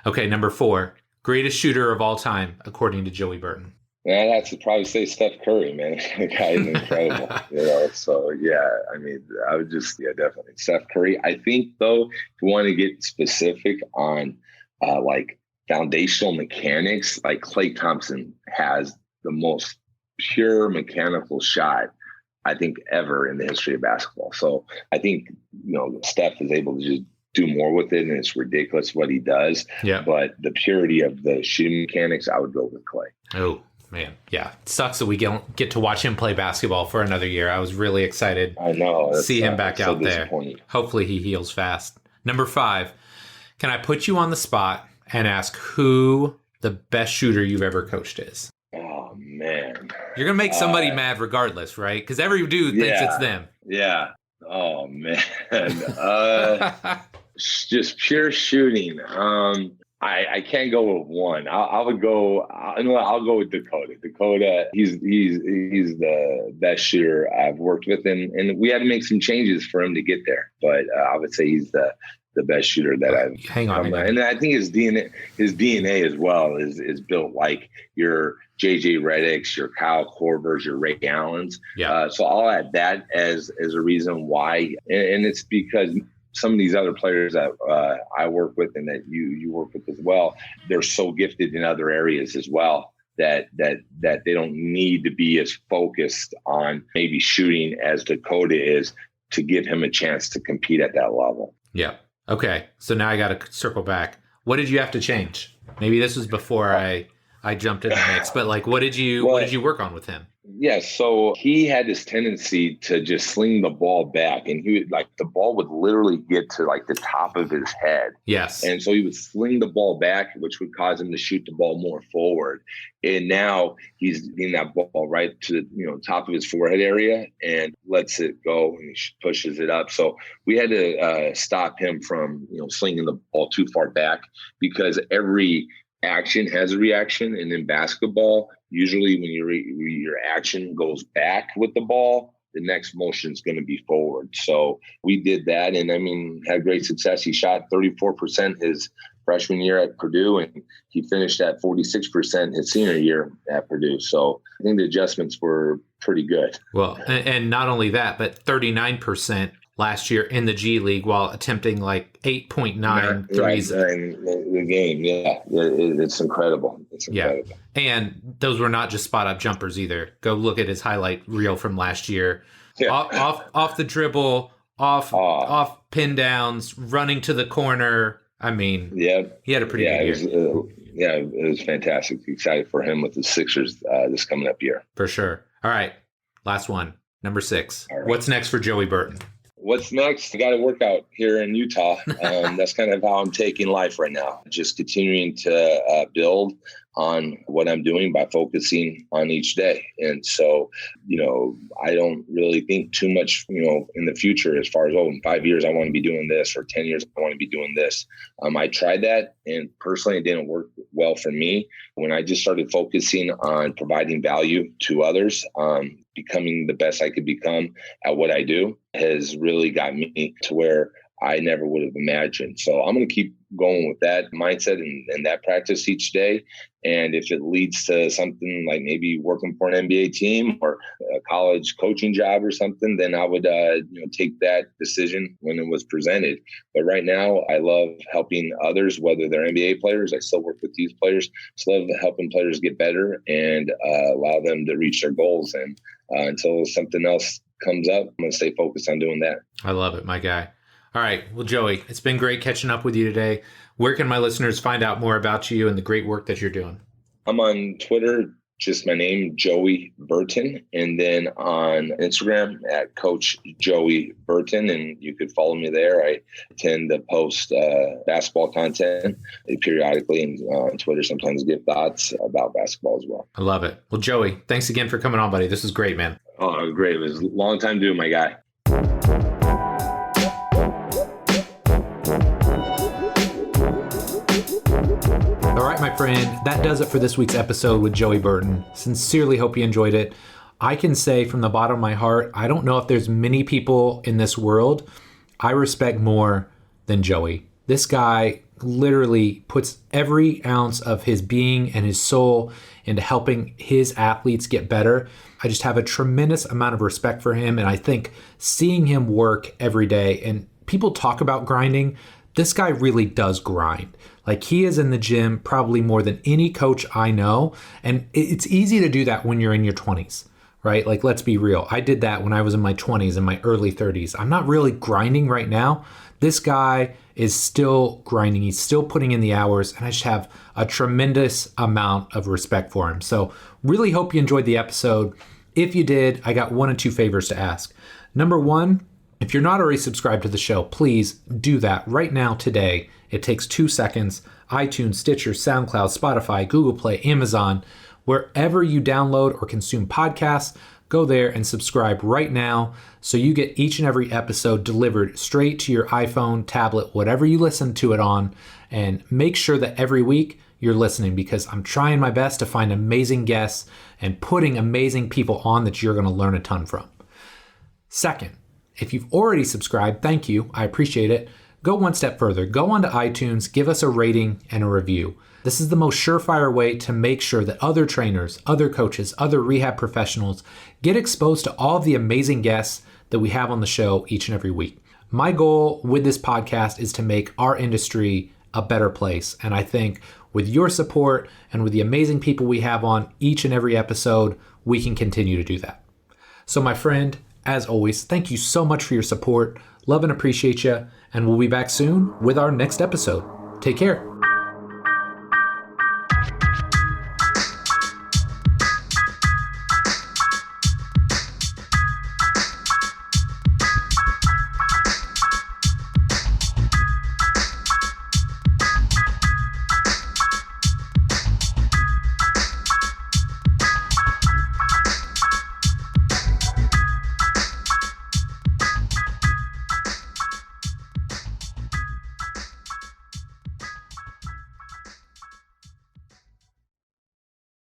Okay, number 4, greatest shooter of all time, according to Joey Burton. Man, I'd have to probably say Steph Curry, man. The guy is incredible. So yeah, I mean, I would just, definitely Steph Curry. I think though, if you want to get specific on like foundational mechanics, like Klay Thompson has the most pure mechanical shot, I think, ever in the history of basketball. So I think, Steph is able to just do more with it, and it's ridiculous what he does. Yeah. But the purity of the shooting mechanics, I would go with Klay. Oh, man. Yeah. It sucks that we don't get to watch him play basketball for another year. I was really excited to see him back out there. Hopefully he heals fast. Number 5, can I put you on the spot and ask who the best shooter you've ever coached is? Oh, man. You're going to make somebody mad regardless, right? Because every dude thinks it's them. Yeah. Oh, man. Just pure shooting. I can't go with one. I'll go with Dakota. Dakota, he's the best shooter I've worked with, and we had to make some changes for him to get there. But I would say he's the best shooter that I've. Hang on. And I think his DNA as well is built like your JJ Redick's, your Kyle Korvers, your Ray Allens. Yeah. So I'll add that as a reason why, and it's because some of these other players that I work with and that you work with as well, they're so gifted in other areas as well that they don't need to be as focused on maybe shooting as Dakota is to give him a chance to compete at that level. Yeah. Okay. So now I got to circle back. What did you have to change? Maybe this was before I jumped in the mix, but like, what did you work on with him? Yeah, so he had this tendency to just sling the ball back, and he would the ball would literally get to like the top of his head. Yes. And so he would sling the ball back, which would cause him to shoot the ball more forward. And now he's getting that ball right to the top of his forehead area and lets it go, and he pushes it up. So we had to stop him from slinging the ball too far back, because every action has a reaction, and in basketball, usually when your action goes back with the ball, the next motion is going to be forward. So we did that, and had great success. He shot 34% his freshman year at Purdue, and he finished at 46% his senior year at Purdue. So I think the adjustments were pretty good. Well, and not only that, but 39% last year in the G League while attempting like 8.9 threes. In the game, it's incredible. It's incredible. Yeah. And those were not just spot-up jumpers either. Go look at his highlight reel from last year. Yeah. Off the dribble, off pin downs, running to the corner. I mean, Yeah, he had a pretty good year. It was fantastic. Excited for him with the Sixers this coming up year. For sure. All right. Last one. Number 6. All right. What's next for Joey Burton? What's next? I got a workout here in Utah. That's kind of how I'm taking life right now. Just continuing to build on what I'm doing by focusing on each day. And so, I don't really think too much, in the future as far as, in 5 years, I want to be doing this, or 10 years, I want to be doing this. I tried that, and personally, it didn't work well for me. When I just started focusing on providing value to others, becoming the best I could become at what I do has really got me to where I never would have imagined. So I'm going to keep going with that mindset and that practice each day. And if it leads to something like maybe working for an NBA team or a college coaching job or something, then I would take that decision when it was presented. But right now, I love helping others, whether they're NBA players. I still work with these players. Still love helping players get better and allow them to reach their goals. And until something else comes up, I'm going to stay focused on doing that. I love it, my guy. All right. Well, Joey, it's been great catching up with you today. Where can my listeners find out more about you and the great work that you're doing? I'm on Twitter, just my name, Joey Burton, and then on Instagram at Coach Joey Burton, and you could follow me there. I tend to post basketball content periodically, and on Twitter sometimes give thoughts about basketball as well. I love it. Well, Joey, thanks again for coming on, buddy. This was great, man. Oh, great. It was a long time due, my guy. All right, my friend, that does it for this week's episode with Joey Burton. Sincerely hope you enjoyed it. I can say from the bottom of my heart, I don't know if there's many people in this world I respect more than Joey. This guy literally puts every ounce of his being and his soul into helping his athletes get better. I just have a tremendous amount of respect for him. And I think seeing him work every day, and people talk about grinding, this guy really does grind. Like, he is in the gym probably more than any coach I know. And it's easy to do that when you're in your 20s, right? Like, let's be real. I did that when I was in my 20s and my early 30s. I'm not really grinding right now. This guy is still grinding. He's still putting in the hours. And I just have a tremendous amount of respect for him. So really hope you enjoyed the episode. If you did, I got one of two favors to ask. Number one, if you're not already subscribed to the show, please do that right now today. It takes 2 seconds. iTunes, Stitcher, SoundCloud, Spotify, Google Play, Amazon, wherever you download or consume podcasts, go there and subscribe right now so you get each and every episode delivered straight to your iPhone, tablet, whatever you listen to it on. And make sure that every week you're listening, because I'm trying my best to find amazing guests and putting amazing people on that you're going to learn a ton from. Second, if you've already subscribed, thank you. I appreciate it. Go one step further. Go onto iTunes, give us a rating and a review. This is the most surefire way to make sure that other trainers, other coaches, other rehab professionals get exposed to all of the amazing guests that we have on the show each and every week. My goal with this podcast is to make our industry a better place. And I think with your support and with the amazing people we have on each and every episode, we can continue to do that. So my friend, as always, thank you so much for your support. Love and appreciate you. And we'll be back soon with our next episode. Take care.